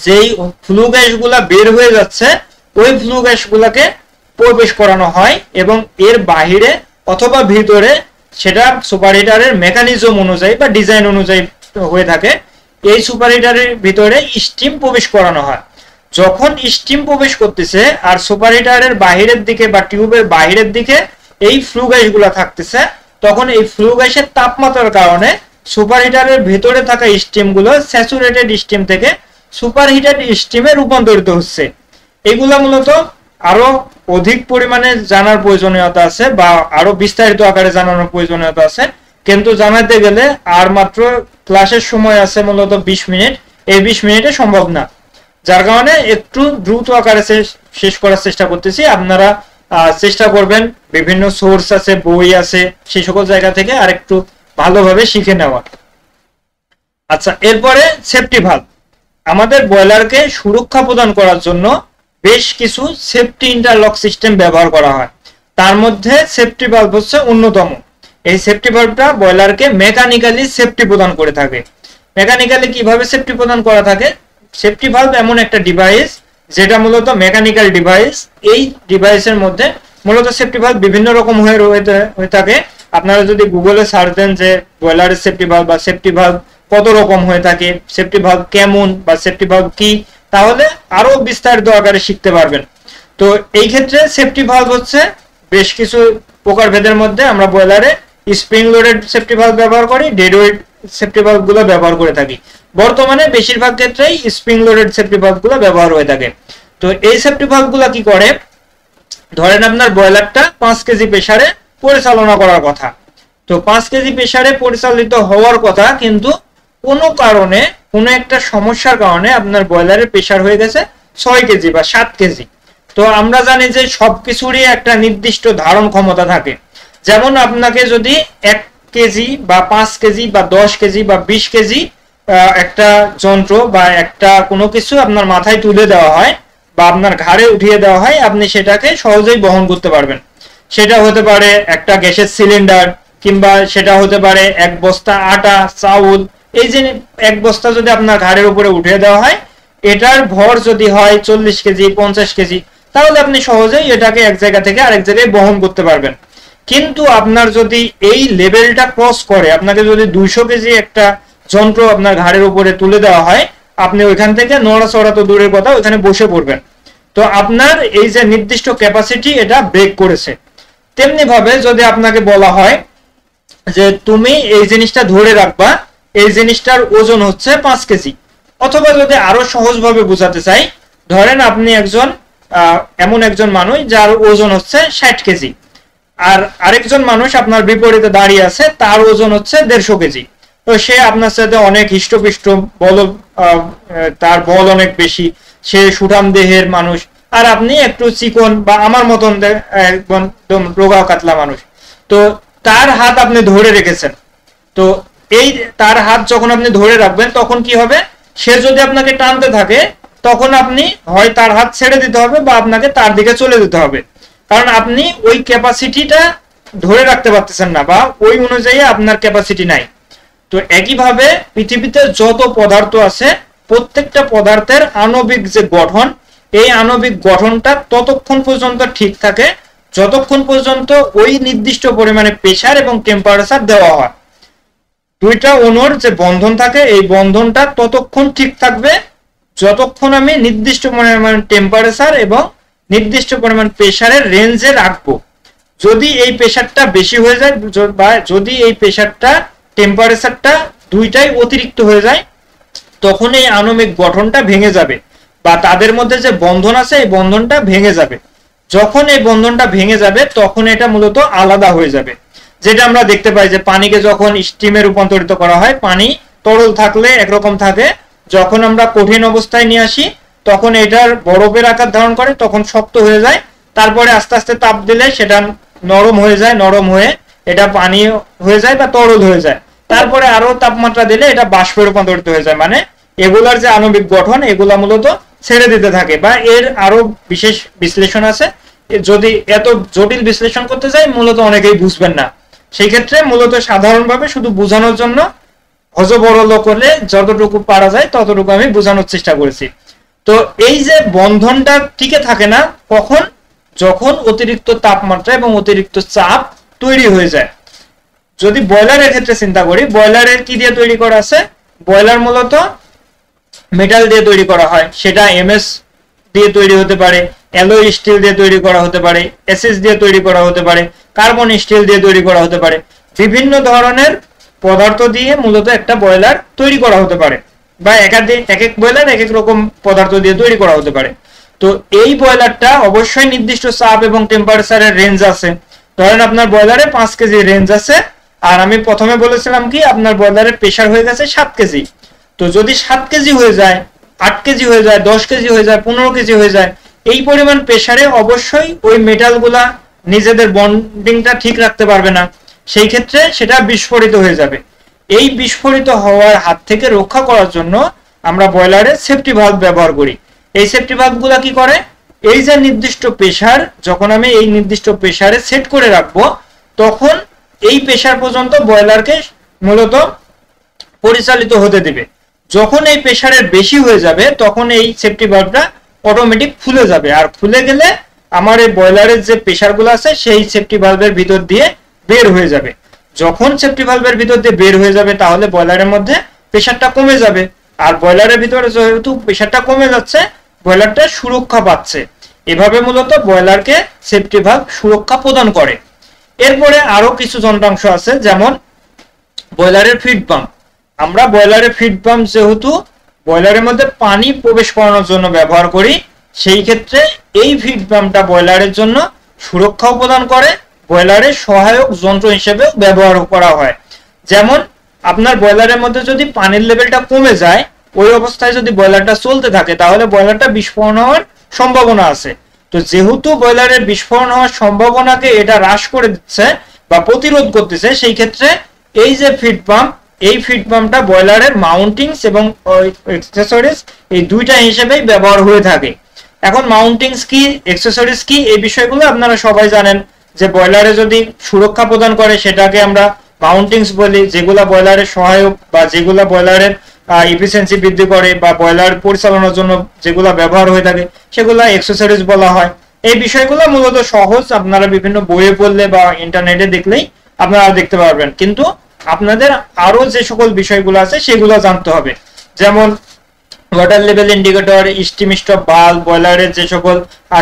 যেই ফ্লু গ্যাসগুলা বের হয়ে যাচ্ছে ওই ফ্লু গ্যাসগুলাকে প্রবেশ করানো হয় এবং এর বাহিরে অথবা ভিতরে সেটা সুপার হিটারের মেকানিজম অনুযায়ী বা ডিজাইন অনুযায়ী হয়ে থাকে, এই সুপার হিটারের ভিতরে স্টিম প্রবেশ করানো হয়। যখন স্টিম প্রবেশ করতেছে আর সুপার হিটারের বাহিরের দিকে বা টিউবের বাহিরের দিকে এই ফ্লু গ্যাসগুলো থাকতেছে, তখন এই ফ্লু গ্যাসের তাপমাত্রার কারণে সুপার হিটারের ভেতরে থাকা স্টিমগুলো স্যাচুরেটেড স্টিম থেকে সুপার হিটেড স্টিমে রূপান্তরিত হচ্ছে। এগুলা মূলত আরো অধিক পরিমাণে জানার প্রয়োজনীয়তা আছে বা আরো বিস্তারিত আকারে জানানোর প্রয়োজনীয়তা আছে, কিন্তু জানাতে গেলে আর মাত্র ক্লাসের সময় আছে মূলত 20 মিনিট, এই 20 মিনিটে সম্ভব না, যার কারণে একটু দ্রুত আকারে শেষ করার চেষ্টা করতেছি। আপনারা চেষ্টা করবেন বিভিন্ন সোর্স আছে, বই আছে, সেই সকল জায়গা থেকে আরেকটু ভালোভাবে শিখে নেওয়া। আচ্ছা, এরপরে সেফটি ভালভ। আমাদের বয়লারকে সুরক্ষা প্রদান করার জন্য বেশ কিছু সেফটি ইন্টারলক সিস্টেম ব্যবহার করা হয়, তার মধ্যে সেফটি ভালভ হচ্ছে অন্যতম। এই সেফটি ভালভটা বয়লারকে মেকানিক্যালি সেফটি প্রদান করে থাকে। মেকানিক্যালি কিভাবে সেফটি প্রদান করা থাকে, সেফটি ভালভ এমন একটা ডিভাইস যেটা মূলত মেকানিক্যাল ডিভাইস। এই ডিভাইসের মধ্যে মূলত সেফটি ভালভ বিভিন্ন রকম হয়ে থাকে। আপনারা যদি গুগলে সার্চ দেন যে বয়লারের সেফটি ভালভ বা সেফটি ভালভ কত রকম হয়ে থাকে, সেফটি ভালভ কেমন বা সেফটি ভালভ কি, তাহলে আরো বিস্তারিত আকারে শিখতে পারবেন। তো এই ক্ষেত্রে সেফটি ভালভ হচ্ছে বেশ কিছু প্রকারভেদের মধ্যে আমরা বয়লারে স্প্রিং লোডেড সেফটি ভালভ ব্যবহার করি, ডেড ওয়েট সেফটি ভালভ গুলো ব্যবহার করে থাকি। বর্তমানে বেশিরভাগ ক্ষেত্রেই স্প্রিং লোডেড সেফটি ভালভ গুলো ব্যবহার হয়ে থাকে। তো এই সেফটি ভালভ গুলো কি করে, ধরেন আপনার বয়লারটা 5 কেজি প্রেসারে পরিচালনা করার কথা, তো 5 কেজি প্রেসারে পরিচালিত হওয়ার কথা, কিন্তু কোনো কারণে কোনো একটা সমস্যার কারণে আপনার বয়লারের প্রেসার হয়ে গেছে 6 কেজি বা 7 কেজি। তো আমরা জানি যে সবকিছুরই একটা নির্দিষ্ট ধারণ ক্ষমতা থাকে। যেমন আপনাকে যদি 1 কেজি বা 5 কেজি বা 10 কেজি বা 20 কেজি একটা যন্ত্র বা একটা কোনো কিছু আপনার মাথায় তুলে দেওয়া হয় বা আপনার ঘাড়ে উঠিয়ে দেওয়া হয়, আপনি সেটাকে সহজেই বহন করতে পারবেন। সেটা হতে পারে একটা গ্যাসের সিলিন্ডার, কিংবা সেটা হতে পারে 1 বস্তা আটা, চাউল। এই যে 1 বস্তা যদি আপনার ঘাড়ের উপরে উঠিয়ে দেওয়া হয়, এটার ভর যদি হয় 40 কেজি 50 কেজি, তাহলে আপনি সহজেই এটাকে এক জায়গা থেকে আরেক জায়গায় বহন করতে পারবেন। কিন্তু আপনার যদি এই লেভেলটা ক্রস করে, আপনাকে যদি 200 কেজি একটা যন্ত্র আপনার ঘাড়ের উপরে তুলে দেওয়া হয়, আপনি ওইখান থেকে নড়াচড়া তো দূরের কথা, ওইখানে বসে পড়বেন। তো আপনার এই যে নির্দিষ্ট ক্যাপাসিটি এটা ব্রেক করেছে। তেমনি ভাবে যদি আপনাকে বলা হয় যে তুমি এই জিনিসটা ধরে রাখবা, এই জিনিসটার ওজন হচ্ছে 5 কেজি, অথবা যদি আরো সহজভাবে বোঝাতে চাই, ধরেন আপনি এমন একজন মানুষ যার ওজন হচ্ছে 60 কেজি, আর আরেকজন মানুষ আপনার বিপরীতে দাঁড়িয়ে আছে, তার ওজন হচ্ছে 150 কেজি। তো সে আপনার সাথে অনেক হৃষ্টপুষ্ট, বল তার বল অনেক বেশি, সে সুঠাম দেহের মানুষ, আর আপনি একটু চিকন বা আমার মতন একদম রোগা কাতলা মানুষ। তো তার হাত আপনি ধরে রেখেছেন, তো এই তার হাত যখন আপনি ধরে রাখবেন তখন কি হবে, সে যদি আপনাকে টানতে থাকে তখন আপনি হয় তার হাত ছেড়ে দিতে হবে বা আপনাকে তার দিকে চলে যেতে হবে, কারণ আপনি ওই ক্যাপাসিটিটা ধরে রাখতে পারতেছেন না বা ওই অনুযায়ী আপনার ক্যাপাসিটি নাই। তো একইভাবে পৃথিবীতে যত পদার্থ আছে প্রত্যেকটা পদার্থের আণবিক যে গঠন, এই আণবিক গঠনটা ততক্ষণ পর্যন্ত ঠিক থাকে যতক্ষণ পর্যন্ত ওই নির্দিষ্ট পরিমাণে প্রেসার এবং টেম্পারেচার দেওয়া হয়। দুইটা অণুর যে বন্ধন থাকে এই বন্ধনটা ততক্ষণ ঠিক থাকবে যতক্ষণ আমি নির্দিষ্ট পরিমাণ টেম্পারেচার এবং নির্দিষ্ট পরিমাণ প্রেসারের রেঞ্জে রাখবো। যদি এই প্রেসারটা বেশি হয়ে যায় বা যদি এই প্রেসারটা টেম্পারেচারটা দুইটাই অতিরিক্ত হয়ে যায় তখন এই আণবিক গঠনটা ভেঙে যাবে বা তাদের মধ্যে যে বন্ধন আছে এই বন্ধনটা ভেঙে যাবে। যখন এই বন্ধনটা ভেঙে যাবে তখন এটা মূলত আলাদা হয়ে যাবে, যেটা আমরা দেখতে পাই যে পানিকে যখন স্টিমে রূপান্তরিত করা হয়, পানি তরল থাকলে একরকম থাকে, যখন আমরা কঠিন অবস্থায় নিয়ে আসি তখন এটার বরফের আকার ধারণ করে, তখন শক্ত হয়ে যায়, তারপরে আস্তে আস্তে তাপ দিলে সেটা নরম হয়ে যায়, নরম হয়ে এটা পানি হয়ে যায় বা তরল হয়ে যায়, তারপরে আরো তাপমাত্রা দিলে এটা বাষ্পে রূপান্তরিত হয়ে যায়। মানে এগুলার যে আণবিক গঠন এগুলা মূলত ছেড়ে দিতে থাকে বা এর আরো বিশেষ বিশ্লেষণ আছে, যদি এত জটিল বিশ্লেষণ করতে যাই মূলত অনেকেই বুঝবেন না, সেই ক্ষেত্রে মূলত সাধারণভাবে শুধু বোঝানোর জন্য হজবরল করলে যতটুকু পারা যায় ততটুকু আমি বোঝানোর চেষ্টা করেছি। তো এই যে বন্ধনটা টিকে থাকে না কখন, যখন অতিরিক্ত তাপমাত্রা এবং অতিরিক্ত চাপ তৈরি হয়ে যায়। যদি বয়লারের ক্ষেত্রে চিন্তা করি, বয়লারের কি দিয়ে তৈরি করা আছে, বয়লার মূলত মেটাল দিয়ে তৈরি করা হয়, সেটা এমএস দিয়ে তৈরি হতে পারে, অ্যালয় স্টিল দিয়ে তৈরি করা হতে পারে, এসএস দিয়ে তৈরি করা হতে পারে, কার্বন স্টিল দিয়ে তৈরি করা হতে পারে, বিভিন্ন ধরনের পদার্থ দিয়ে মূলত একটা বয়লার তৈরি করা হতে পারে বা এক এক বয়লার এক এক রকম পদার্থ দিয়ে তৈরি করা হতে পারে। তো এই বয়লারটা অবশ্যই নির্দিষ্ট চাপ এবং টেম্পারেচারের রেঞ্জ আছে। ধরেন আপনার বয়লারে 5 কেজি রেঞ্জ আছে, আর আমি প্রথমে বলেছিলাম কি আপনার বয়লারের প্রেসার হয়ে গেছে 7 কেজি। তো যদি 7 কেজি হয়ে যায়, 8 কেজি হয়ে যায়, 10 কেজি হয়ে যায়, 15 কেজি হয়ে যায়, এই পরিমাণ প্রেসারে অবশ্যই ওই মেটালগুলা নিজেদের বন্ডিংটা ঠিক রাখতে পারবে না, সেই ক্ষেত্রে সেটা বিস্ফোরিত হয়ে যাবে। এই বিস্ফোরিত হওয়ার হাত থেকে রক্ষা করার জন্য আমরা বয়লারে সেফটি ভালভ ব্যবহার করি। এই সেফটি ভালভগুলা কি করে, এই যে নির্দিষ্ট প্রেসার যখন আমি এই নির্দিষ্ট প্রেসারে সেট করে রাখবো তখন এই প্রেসার পর্যন্ত বয়লারকে মূলত পরিচালিত হতে দিবে। যখন এই প্রেসারের বেশি হয়ে যাবে তখন এই সেফটি ভালভটা অটোমেটিক খুলে যাবে, আর খুলে গেলে আমার এই বয়লারের যে প্রেসারগুলো আছে সেই সেফটি ভালভের ভিতর দিয়ে বের হয়ে যাবে। যখন সেফটি ভালভের ভিতর দিয়ে বের হয়ে যাবে তাহলে বয়লারের মধ্যে প্রেসারটা কমে যাবে, আর বয়লারের ভিতরে যেহেতু প্রেসারটা কমে যাচ্ছে বয়লারটা সুরক্ষা পাচ্ছে। এভাবে মূলত বয়লারকে সেফটি ভালভ সুরক্ষা প্রদান করে। এরপরে আরো কিছু যন্ত্রাংশ আছে, যেমন বয়লারের ফিড পাম্প। আমরা বয়লারের ফিড পাম্প যেহেতু বয়লারের মধ্যে পানি প্রবেশ করানোর জন্য ব্যবহার করি, সেই ক্ষেত্রে এই ফিড পাম্পটা বয়লারের জন্য সুরক্ষাও প্রদান করে, বয়লারের সহায়ক যন্ত্র হিসেবে ব্যবহার করা হয়। যেমন আপনার বয়লারের মধ্যে যদি পানির লেভেলটা কমে যায়, ওই অবস্থায় যদি বয়লারটা চলতে থাকে তাহলে বয়লারটা বিস্ফোরণ হওয়ার সম্ভাবনা আছে। তো যেহেতু বয়লারের বিস্ফোরণ হওয়ার সম্ভাবনাকে এটা হ্রাস করে দিচ্ছে বা প্রতিরোধ করতেছে, সেই ক্ষেত্রে এই যে ফিড পাম্প, এই ফিড পাম্পটা বয়লারের মাউন্টিংস এবং অ্যাক্সেসরিজ এই দুইটা হিসেবেই ব্যবহার হয়ে থাকে। এখন মাউন্টিংস কি, অ্যাক্সেসরিজ কি, এই বিষয়গুলো আপনারা সবাই জানেন যে বয়লারে যদি সুরক্ষা প্রদান করে সেটাকে আমরা মাউন্টিংস বলি, যেগুলা বয়লারের সহায়ক বা যেগুলা বয়লারের এফিসিয়েন্সি বৃদ্ধি করে বা বয়লার পরিচালনার জন্য যেগুলা ব্যবহার হয়ে থাকে সেগুলা অ্যাক্সেসরিজ বলা হয়। এই বিষয়গুলো মূলত সহজ, আপনারা বিভিন্ন বইয়ে পড়লে বা ইন্টারনেটে দেখলেই আপনারা দেখতে পারবেন, কিন্তু আপনাদের আরো যে সকল বিষয়গুলো আছে সেগুলো জানতে হবে। যেমন water level indicator, steam stop valve, বয়লারের যে সকল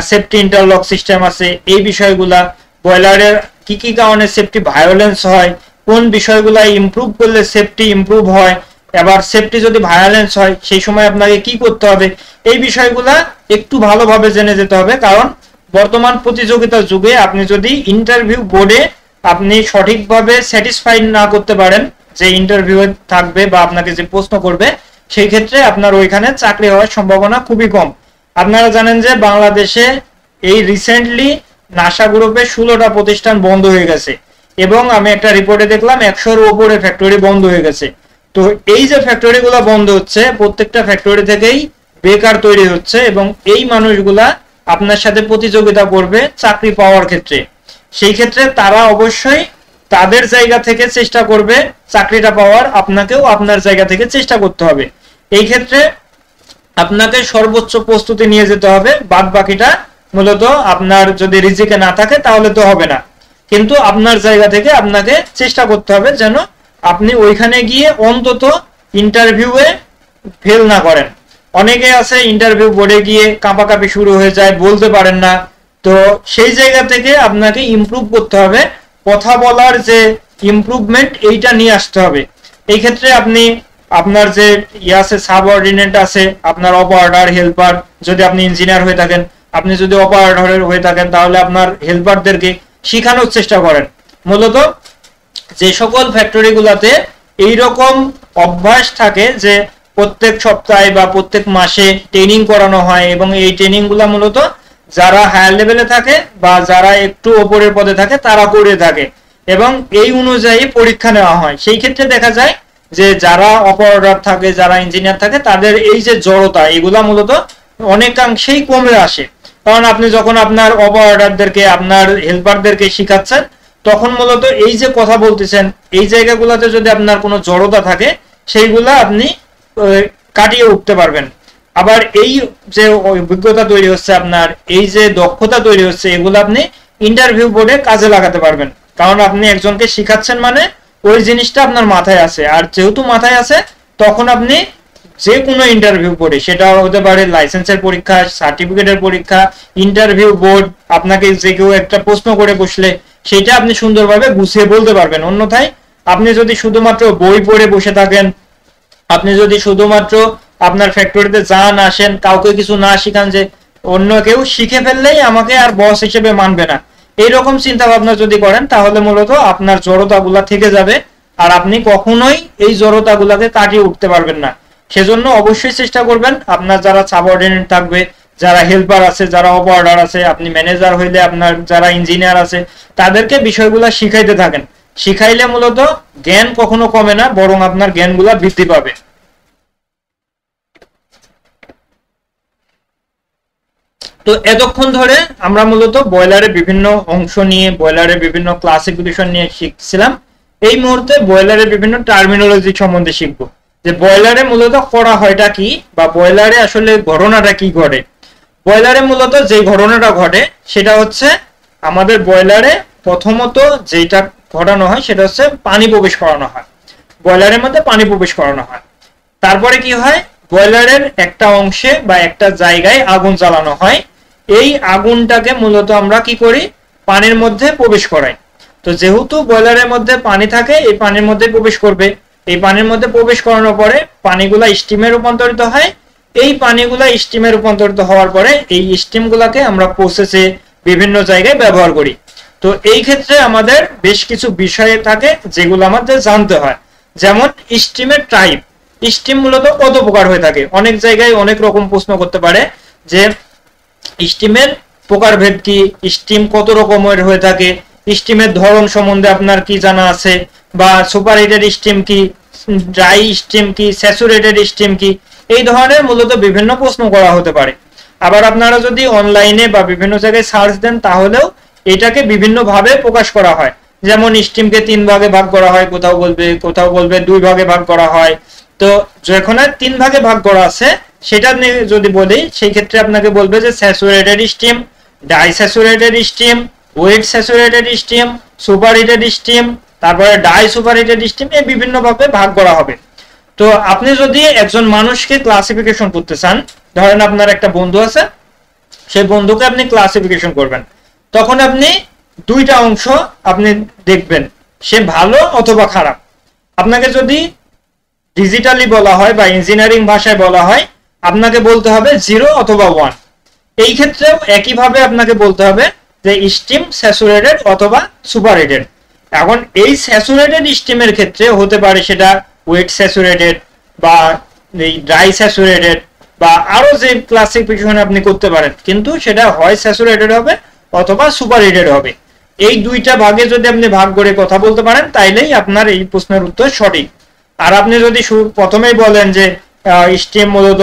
সেফটি ইন্টারলক সিস্টেম আছে, এই বিষয়গুলা, বয়লারের কি কি কারণে সেফটি ভায়োলেন্স হয়, কোন বিষয়গুলা ইমপ্রুভ করলে সেফটি ইমপ্রুভ হয়, এবার সেফটি যদি ভায়োলেন্স হয় সেই সময় আপনাকে কি করতে হবে, এই বিষয়গুলা একটু ভালোভাবে জেনে যেতে হবে। কারণ বর্তমান প্রতিযোগিতার যুগে আপনি যদি ইন্টারভিউ বোর্ডে আপনি সঠিকভাবে স্যাটিসফাইড না করতে পারেন যে ইন্টারভিউ থাকবে বা আপনাকে যে প্রশ্ন করবে সেই ক্ষেত্রে আপনার ওইখানে চাকরি হওয়ার সম্ভাবনা খুবই কম। আপনারা জানেন যে বাংলাদেশে এই রিসেন্টলি নাসা গ্রুপের 16টা প্রতিষ্ঠান বন্ধ হয়ে গেছে এবং আমি একটা রিপোর্টে দেখলাম 100-এর উপরে ফ্যাক্টরি বন্ধ হয়ে গেছে। তো এই যে ফ্যাক্টরিগুলো বন্ধ হচ্ছে, প্রত্যেকটা ফ্যাক্টরি থেকেই বেকার তৈরি হচ্ছে এবং এই মানুষগুলা আপনার সাথে প্রতিযোগিতা করবে চাকরি পাওয়ার ক্ষেত্রে। সেই ক্ষেত্রে তারা অবশ্যই তাদের জায়গা থেকে চেষ্টা করবে চাকরিটা পাওয়ার, আপনাকেও আপনার জায়গা থেকে চেষ্টা করতে হবে। এই ক্ষেত্রে আপনাকে সর্বোচ্চ প্রস্তুতি নিয়ে যেতে হবে, বাদ বাকিটা মূলত আপনার যদি রিজিকে না থাকে তাহলে তো হবে না, কিন্তু আপনার জায়গা থেকে আপনাকে চেষ্টা করতে হবে যেন আপনি ওইখানে গিয়ে অন্তত ইন্টারভিউয়ে ফেল না করেন। অনেকে আছে ইন্টারভিউ বোর্ডে গিয়ে কাঁপাকাঁপি শুরু হয়ে যায়, বলতে পারেন না। তো সেই জায়গা থেকে আপনাকে ইমপ্রুভ করতে হবে, কথা বলার যে ইমপ্রুভমেন্ট এইটা নিয়ে আসতে হবে। এই ক্ষেত্রে আপনি আপনার যে আছে সাবঅর্ডিনেট আছে, আপনার অপারেটর, হেল্পার, যদি আপনি ইঞ্জিনিয়ার হয়ে থাকেন, আপনি যদি অপারেটর হয়ে থাকেন তাহলে আপনার হেল্পারদেরকে শেখানোর চেষ্টা করেন। মূলত যে সকল ফ্যাক্টরিগুলোতে এইরকম অভ্যাস থাকে যে প্রত্যেক সপ্তাহে বা প্রত্যেক মাসে ট্রেনিং করানো হয় এবং এই ট্রেনিং গুলা মূলত যারা হায়ার লেভেলে থাকে বা যারা একটু উপরের পদে থাকে তারা করে থাকে এবং এই অনুযায়ী পরীক্ষা নেওয়া হয়। সেই ক্ষেত্রে দেখা যায় যে যারা অপারেটর থাকে, যারা ইঞ্জিনিয়ার থাকে, তাদের এই যে জড়তা এগুলা মূলত অনেকাংশেই কমে আসে। কারণ আপনি যখন আপনার অপারেটরদেরকে, আপনার হেল্পারদেরকে শিখাচ্ছেন, তখন মূলত এই যে কথা বলতেছেন এই জায়গাগুলোতে যদি আপনার কোনো জড়তা থাকে সেইগুলা আপনি কাটিয়ে উঠতে পারবেন। আবার এই যে অভিজ্ঞতা তৈরি হচ্ছে, আপনার এই যে দক্ষতা তৈরি হচ্ছে, এগুলো আপনি ইন্টারভিউ বোর্ডে কাজে লাগাতে পারবেন। কারণ আপনি একজনকে শিখাচ্ছেন মানে ওই জিনিসটা আপনার মাথায় আছে, আর যেহেতু মাথায় আছে তখন আপনি যে কোনো ইন্টারভিউ বোর্ডে, সেটা হতে পারে লাইসেন্সের পরীক্ষা, সার্টিফিকেটের পরীক্ষা, ইন্টারভিউ বোর্ড, আপনাকে যে কেউ একটা প্রশ্ন করে বসলে সেটা আপনি সুন্দরভাবে গুছিয়ে বলতে পারবেন। অন্যথায় আপনি যদি শুধুমাত্র বই পড়ে বসে থাকেন, আপনি যদি শুধুমাত্র আপনার ফ্যাক্টরিতে যান আসেন, কাউকে কিছু না শিখান যে অন্য কেউ শিখে ফেললেই আমাকে আর বস হিসেবে মানবে না, এইরকম চিন্তা ভাবনা যদি করেন তাহলে মূলত আপনার জড়তাগুলা থেকে যাবে আর আপনি কখনোই এই জড়তাগুলাকে কাটিয়ে উঠতে পারবেন না। সেজন্য অবশ্যই চেষ্টা করবেন আপনার যারা সাবঅর্ডিনেট থাকবে, যারা হেল্পার আছে, যারা অপারেটর আছে, আপনি ম্যানেজার হইলে আপনার যারা ইঞ্জিনিয়ার আছে তাদেরকে বিষয়গুলা শিখাইতে থাকেন। শিখাইলে মূলত জ্ঞান কখনো কমে না, বরং আপনার জ্ঞানগুলা বৃদ্ধি পাবে। তো এতক্ষণ ধরে আমরা মূলত বয়লারের বিভিন্ন অংশ নিয়ে, বয়লারের বিভিন্ন ক্লাসিফিকেশন নিয়ে শিখছিলাম। এই মুহূর্তে বয়লারের বিভিন্ন টার্মিনোলজি সম্বন্ধে শিখবো, যে বয়লারে মূলত করা হয়টা কি বা বয়লারে আসলে ঘটনাটা কি ঘটে। বয়লারে মূলত যে ঘটনাটা ঘটে সেটা হচ্ছে আমাদের বয়লারে প্রথমত যেটা ঘটানো হয় সেটা হচ্ছে পানি প্রবেশ করানো হয়, বয়লারের মধ্যে পানি প্রবেশ করানো হয়। তারপরে কি হয়, বয়লারের একটা অংশে বা একটা জায়গায় আগুন জ্বালানো হয়। এই আগুনটাকে মূলত আমরা কি করি, পানির মধ্যে প্রবেশ করাই। তো যেহেতু বয়লারের মধ্যে পানি থাকে, এই পানির মধ্যে প্রবেশ করবে। এই পানির মধ্যে প্রবেশ করানোর পরে পানিগুলা স্টিমে রূপান্তরিত হয়। এই পানিগুলা স্টিমে রূপান্তরিত হওয়ার পরে এই স্টিমগুলাকে আমরা প্রসেসে বিভিন্ন জায়গায় ব্যবহার করি। তো এই ক্ষেত্রে আমাদের বেশ কিছু বিষয় থাকে যেগুলো আমাদের জানতে হয়, যেমন স্টিমের টাইপ। স্টিম মূলত কত প্রকার হয়ে থাকে, অনেক জায়গায় অনেক রকম প্রশ্ন করতে পারে যে স্টিমের প্রকারভেদ কি, স্টিম কত রকমের হয়ে থাকে, স্টিমের ধরন সম্বন্ধে আপনার কি জানা আছে, বা সুপারহিটেড স্টিম কি, ড্রাই স্টিম কি, স্যাচুরেটেড স্টিম কি, এই ধরনের মূলত বিভিন্ন প্রশ্ন করা হতে পারে। আবার আপনারা যদি অনলাইনে বা বিভিন্ন জায়গায় সার্চ দেন তাহলেও এটাকে বিভিন্ন ভাবে প্রকাশ করা হয়। যেমন স্টিমকে 3 ভাগে ভাগ করা হয়, কোথাও বলবে 2 ভাগে ভাগ করা হয়। তো যেখানে 3 ভাগে ভাগ করা আছে সেটা নিয়ে যদি বলি, সেই ক্ষেত্রে আপনাকে বলবে যে saturated steam, dry saturated steam, wet saturated steam, superheated steam, তারপরে ডাই সুপারহিটেড স্টিম, এই বিভিন্ন ভাবে ভাগ করা হবে। তো আপনি যদি একজন মানুষকে ক্লাসিফিকেশন করতে চান, ধরেন আপনার একটা বন্ধু আছে, সেই বন্ধুকে আপনি ক্লাসিফিকেশন করবেন, তখন আপনি 2টা অংশ আপনি দেখবেন, সে ভালো অথবা খারাপ। আপনাকে যদি ডিজিটালি বলা হয় বা ইঞ্জিনিয়ারিং ভাষায় বলা হয়, আপনাকে বলতে হবে 0 অথবা 1। এই ক্ষেত্রেও একইভাবে আপনাকে বলতে হবে যে স্টিম স্যাচুরেটেড অথবা সুপারহিটেড। এখন এই স্যাচুরেটেড স্টিমের ক্ষেত্রে হতে পারে সেটা ওয়েট স্যাচুরেটেড বা এই ড্রাই স্যাচুরেটেড বা আরো যে ক্লাসিফিকেশন আপনি করতে পারেন, কিন্তু সেটা হয় স্যাচুরেটেড হবে অথবা সুপারহিটেড হবে। এই দুইটা ভাগে যদি আপনি ভাগ করে কথা বলতে পারেন তাইলেই আপনার এই প্রশ্নের উত্তর সঠিক। আর আপনি যদি প্রথমেই বলেন যে স্টিম মূলত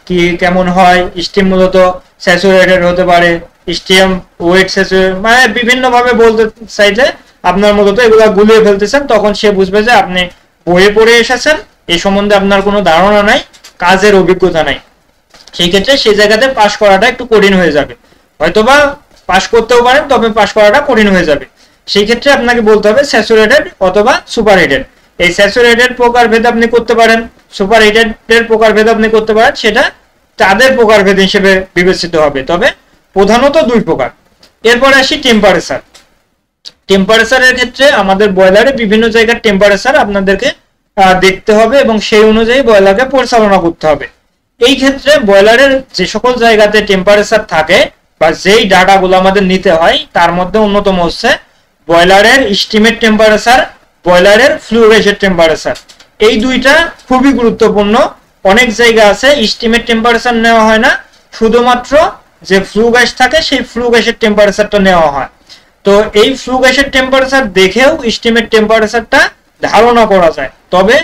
কি কেমন হয়, স্টিম মূলত স্যাচুরেটেড হতে পারে, স্টিম ওয়েট স্যাচুরেটেড, মানে বিভিন্ন ভাবে বলতে চাইলে আপনার মূলত এগুলা গুলিয়ে ফেলতেছেন, তখন সে বুঝবে যে আপনি বইয়ে পড়ে এসেছেন, এই সম্বন্ধে আপনার কোনো ধারণা নাই, কাজের অভিজ্ঞতা নাই। সেই ক্ষেত্রে সেই জায়গাতে পাস করাটা একটু কঠিন হয়ে যাবে। হয়তোবা পাস করতেও পারেন, তবে পাস করাটা কঠিন হয়ে যাবে। সেই ক্ষেত্রে আপনাকে বলতে হবে স্যাচুরেটেড অথবা সুপারহিটেড। এই স্যাচুরেটেড প্রকারভেদ আপনি করতে পারেন, সুপারহিটেড এর প্রকারভেদ আপনি করতে পারেন, সেটা তাদের প্রকারভেদ হিসেবে বিবেচিত হবে, তবে প্রধানত দুই প্রকার। এরপরে আসি টেম্পারেচার। টেম্পারেচারের ক্ষেত্রে আমাদের বয়লারে বিভিন্ন জায়গার টেম্পারেচার আপনাদেরকে দেখতে হবে এবং সেই অনুযায়ী বয়লারকে পরিচালনা করতে হবে। এই ক্ষেত্রে বয়লারের যে সকল জায়গাতে টেম্পারেচার থাকে বা যেই ডাটাগুলো আমাদের নিতে হয় তার মধ্যে অন্যতম হচ্ছে বয়লারের স্টিমের টেম্পারেচার, বয়লারের ফ্লু গ্যাসের টেম্পারেচার। এই দুইটা খুবই গুরুত্বপূর্ণ। অনেক জায়গা আছে স্টিমের টেম্পারেচার নেওয়া হয় না, শুধুমাত্র যে ফ্লু গ্যাস থাকে সেই ফ্লু গ্যাসের টেম্পারেচারটা নেওয়া হয়। তো এই ফ্লু গ্যাসের টেম্পারেচার দেখেও স্টিমের টেম্পারেচারটা ধারণা করা যায়। তবে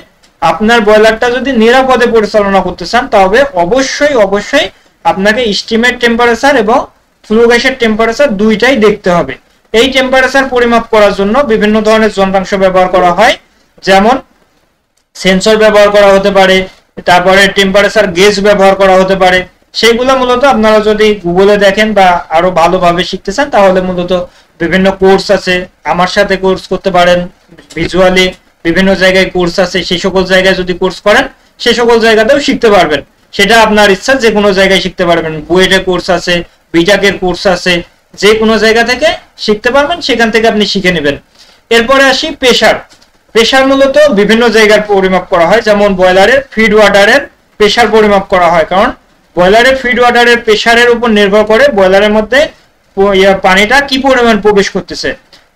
আপনার বয়লারটা যদি নিরাপদে পরিচালনা করতে চান তবে অবশ্যই অবশ্যই আপনাকে স্টিমের টেম্পারেচার এবং ফ্লু গ্যাসের টেম্পারেচার দুইটাই দেখতে হবে। এই টেম্পারেচার পরিমাপ করার জন্য বিভিন্ন ধরনের যন্ত্রাংশ ব্যবহার করা হয়, যেমন সেন্সর ব্যবহার করা হতে পারে, তারপরে টেম্পারেচার গেজ ব্যবহার করা হতে পারে। সেইগুলো মূলত আপনারা যদি গুগলে দেখেন বা আরো ভালোভাবে শিখতে চান তাহলে মূলত বিভিন্ন কোর্স আছে, আমার সাথে কোর্স করতে পারেন, ভিজুয়ালি বিভিন্ন জায়গায় কোর্স আছে, সেই সকল জায়গায় যদি কোর্স করেন সেই সকল জায়গাতেও শিখতে পারবেন। সেটা আপনার ইচ্ছা, যে কোনো জায়গায় শিখতে পারবেন। বুয়েটের কোর্স আছে, বিটাকের কোর্স আছে, যে কোনো জায়গা থেকে শিখতে পারবেন, সেখান থেকে আপনি শিখে নেবেন। এরপরে আসি প্রেসার। প্রেসার মূলত বিভিন্ন জায়গার পরিমাপ করা হয়, যেমন বয়লারের ফিড ওয়াটারের প্রেসার পরিমাপ করা হয়, কারণ বয়লারের ফিড ওয়াটারের প্রেসারের উপর নির্ভর করে বয়লারের মধ্যে পানিটা কি পরিমাণ প্রবেশ করতেছে।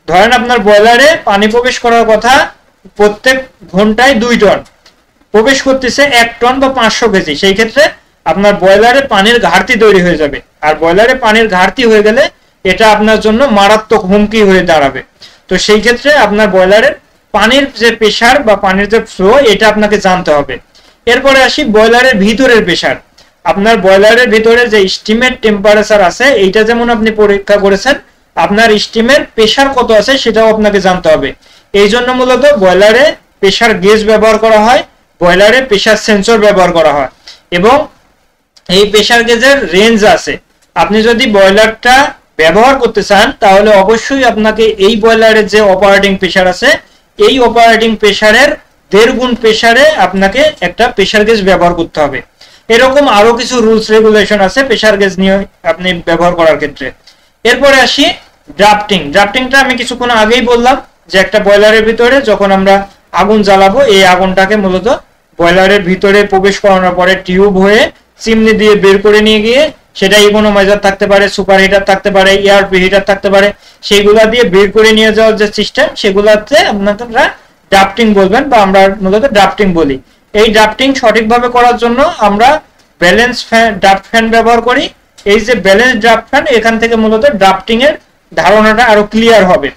ধরেন আপনার বয়লারে পানি প্রবেশ করার কথা প্রত্যেক ঘন্টায় 2 টন, প্রবেশ করতেছে 1 টন বা 500 কেজি, সেই ক্ষেত্রে আপনার বয়লারে পানির ঘাটতি তৈরি হয়ে যাবে। আর বয়লারে পানির ঘাটতি হয়ে গেলে এটা আপনার জন্য মারাত্মক হুমকি হয়ে দাঁড়াবে। তো সেই ক্ষেত্রে আপনার বয়লারের পানির যে প্রেসার বা পানির যে ফ্লো এটা আপনাকে জানতে হবে। এরপরে আসি বয়লারের ভিতরের প্রেসার। আপনার বয়লারের ভিতরে যে স্টিমের টেম্পারেচার আছে এইটা যেমন আপনি পরীক্ষা করেছেন, আপনার স্টিমের প্রেসার কত আছে সেটাও আপনাকে জানতে হবে। এই জন্য মূলত বয়লারে প্রেসার গেজ ব্যবহার করা হয়, বয়লারে প্রেসার সেন্সর ব্যবহার করা হয় এবং এই প্রেসার গেজের রেঞ্জ আছে। আপনি যদি বয়লারটা ব্যবহার করতে চান তাহলে অবশ্যই আপনাকে এই বয়লারের যে অপারেটিং প্রেসার আছে এই অপারেটিং প্রেসারের 1.5 গুণ প্রেসারে আপনাকে একটা প্রেসার গেজ ব্যবহার করতে হবে। এরকম আরো কিছু রুলস রেগুলেশন আছে প্রেসার গেজ নিয়ে আপনি ব্যবহার করার ক্ষেত্রে। এরপরে আসি ড্রাফটিং। ড্রাফটিংটা আমি কিছুক্ষণ আগেই বললাম যে একটা বয়লারের ভিতরে যখন আমরা আগুন জ্বালাবো এই আগুনটাকে মূলত বয়লারের ভিতরে প্রবেশ করানোর পরে টিউব হয়ে চিমনি দিয়ে বের করে নিয়ে গিয়ে সেটা ইকোনোমাইজার থাকতে পারে, সুপার হিটার থাকতে পারে, এয়ার হিটার থাকতে পারে, সেইগুলা দিয়ে বের করে নিয়ে যাওয়ার যে সিস্টেম সেগুলাতে আপনারা ড্রাফটিং বলবেন বা আমরা মূলত ড্রাফটিং বলি। এই ড্রাফটিং সঠিকভাবে করার জন্য আমরা ব্যালেন্স ফ্যান ড্রাফট ফ্যান ব্যবহার করি। এই যে ব্যালেন্স ড্রাফট ফ্যান এখান থেকে মূলত ড্রাফটিং এর ধারণাটা আরো ক্লিয়ার হবে।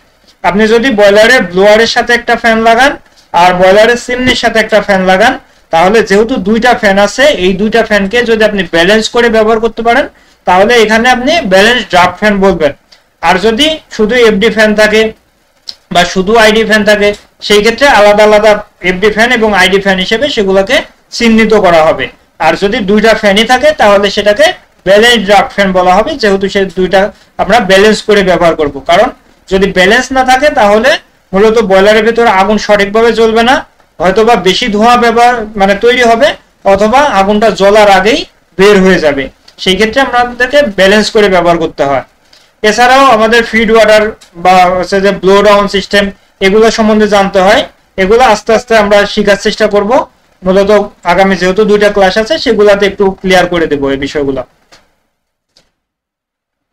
আপনি যদি বয়লারের ব্লোয়ারের সাথে একটা ফ্যান লাগান আর বয়লারের চিমনির সাথে একটা ফ্যান লাগান তাহলে যেহেতু দুইটা ফ্যান আছে এই দুইটা ফ্যানকে যদি আপনি ব্যালেন্স করে ব্যবহার করতে পারেন তাহলে এখানে আপনি ব্যালেন্স ড্রাফট ফ্যান বলবেন। আর যদি শুধু এফডি ফ্যান থাকে বা শুধু আইডি ফ্যান থাকে সেই ক্ষেত্রে আলাদা আলাদা এফডি ফ্যান এবং আইডি ফ্যান হিসেবে সেগুলোকে চিহ্নিত করা হবে। আর যদি দুইটা ফ্যানই থাকে তাহলে সেটাকে ব্যালেন্স ড্রাফট ফ্যান বলা হবে, যেহেতু সেই দুইটা আমরা ব্যালেন্স করে ব্যবহার করব। কারণ যদি ব্যালেন্স না থাকে তাহলে মূলত বয়লারের ভিতরে আগুন সঠিকভাবে জ্বলবে না, হয়তোবা বেশি ধোঁয়া ব্যবহার তৈরি হবে অথবা আগুনটা জ্বলার আগেই বের হয়ে যাবে। সেই ক্ষেত্রে আমাদেরকে ব্যালেন্স করে ব্যবহার করতে হয়। এছাড়াও আমাদের ফিড ওয়াটার বা হচ্ছে যে ব্লো ডাউন সিস্টেম এগুলো সম্বন্ধে জানতে হয়। এগুলো আস্তে আস্তে আমরা শেখার চেষ্টা করব, মূলত আগামী যেহেতু দুইটা ক্লাস আছে সেগুলাতে একটু ক্লিয়ার করে দেবো এই বিষয়গুলো।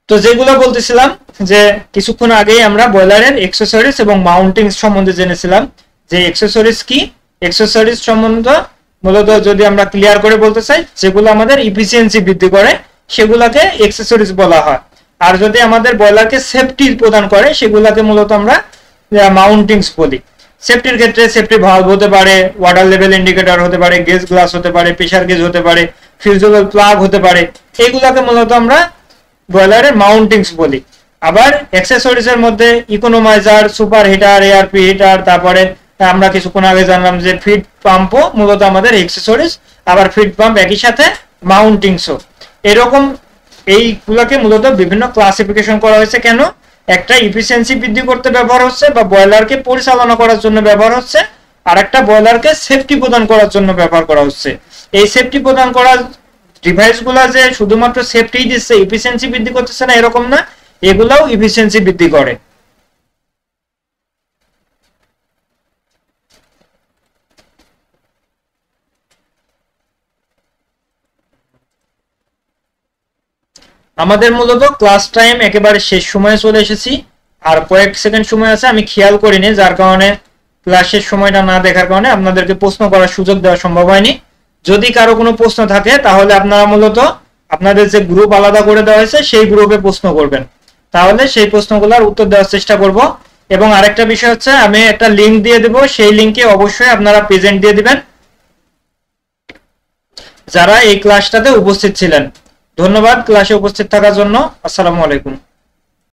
তো যেগুলো বলতেছিলাম যে কিছুক্ষণ আগেই আমরা বয়লারের অ্যাক্সেসরিজ এবং মাউন্টিং সম্বন্ধে জেনেছিলাম যে অ্যাক্সেসরিজ কি। অ্যাক্সেসরিজ সম্বন্ধে মূলত যদি আমরা ক্লিয়ার করে বলতে চাই, যেগুলো আমাদের ইফিসিয়েন্সি বৃদ্ধি করে সেগুলোকে অ্যাক্সেসরিজ বলা হয়। আর যদি আমাদের বয়লারকে সেফটি প্রদান করে সেগুলোকে মূলত আমরা মাউন্টিংস বলি। সেফটির ক্ষেত্রে সেফটি ভালভ হতে পারে, ওয়াটার লেভেল ইন্ডিকেটর হতে পারে, গেজ গ্লাস হতে পারে, প্রেসার গেজ হতে পারে, ফিউজেবল প্লাগ হতে পারে, এইগুলাকে মূলত আমরা বয়লারের মাউন্টিংস বলি। আবার অ্যাক্সেসরিজ এর মধ্যে ইকোনোমাইজার, সুপার হিটার, এআরপি হিটার, তারপরে আমরা কিছুক্ষণ আগে জানলাম যে ফিড পাম্পও মূলত আমাদের অ্যাক্সেসরিজ, আবার ফিড পাম্প একই সাথে মাউন্টিংসও। এরকম এইগুলোকে মূলত বিভিন্ন ক্লাসিফিকেশন করা হয়েছে। কেন? একটা ইফিসিয়েন্সি বৃদ্ধি করতে ব্যবহার হচ্ছে বা বয়লারকে পরিচালনা করার জন্য ব্যবহার হচ্ছে, আর একটা বয়লারকে সেফটি প্রদান করার জন্য ব্যবহার করা হচ্ছে। এই সেফটি প্রদান করার ডিভাইসগুলো যে শুধুমাত্র সেফটি দিচ্ছে, ইফিসিয়েন্সি বৃদ্ধি করতেছে না এরকম না, এগুলাও ইফিসিয়েন্সি বৃদ্ধি করে। আমাদের মূলত ক্লাস টাইম একেবারে শেষ সময়ে চলে এসেছি, আর কয়েক সেকেন্ড সময় আছে, আমি খেয়াল করিনি, যার কারণে ক্লাসের সময়টা না দেখার কারণে আপনাদেরকে প্রশ্ন করার সুযোগ দেওয়া সম্ভব হয়নি। যদি কারো কোনো প্রশ্ন থাকে তাহলে আপনারা মূলত আপনাদের যে গ্রুপ আলাদা করে দেওয়া হয়েছে সেই গ্রুপে প্রশ্ন করবেন, তাহলে সেই প্রশ্নগুলোর উত্তর দেওয়ার চেষ্টা করব। এবং আরেকটা বিষয় হচ্ছে, আমি একটা লিংক দিয়ে দেব, সেই লিংকে অবশ্যই আপনারা প্রেজেন্ট দিয়ে দিবেন যারা এই ক্লাসটাতে উপস্থিত ছিলেন। ধন্যবাদ ক্লাসে উপস্থিত থাকার জন্য। আসসালামু আলাইকুম।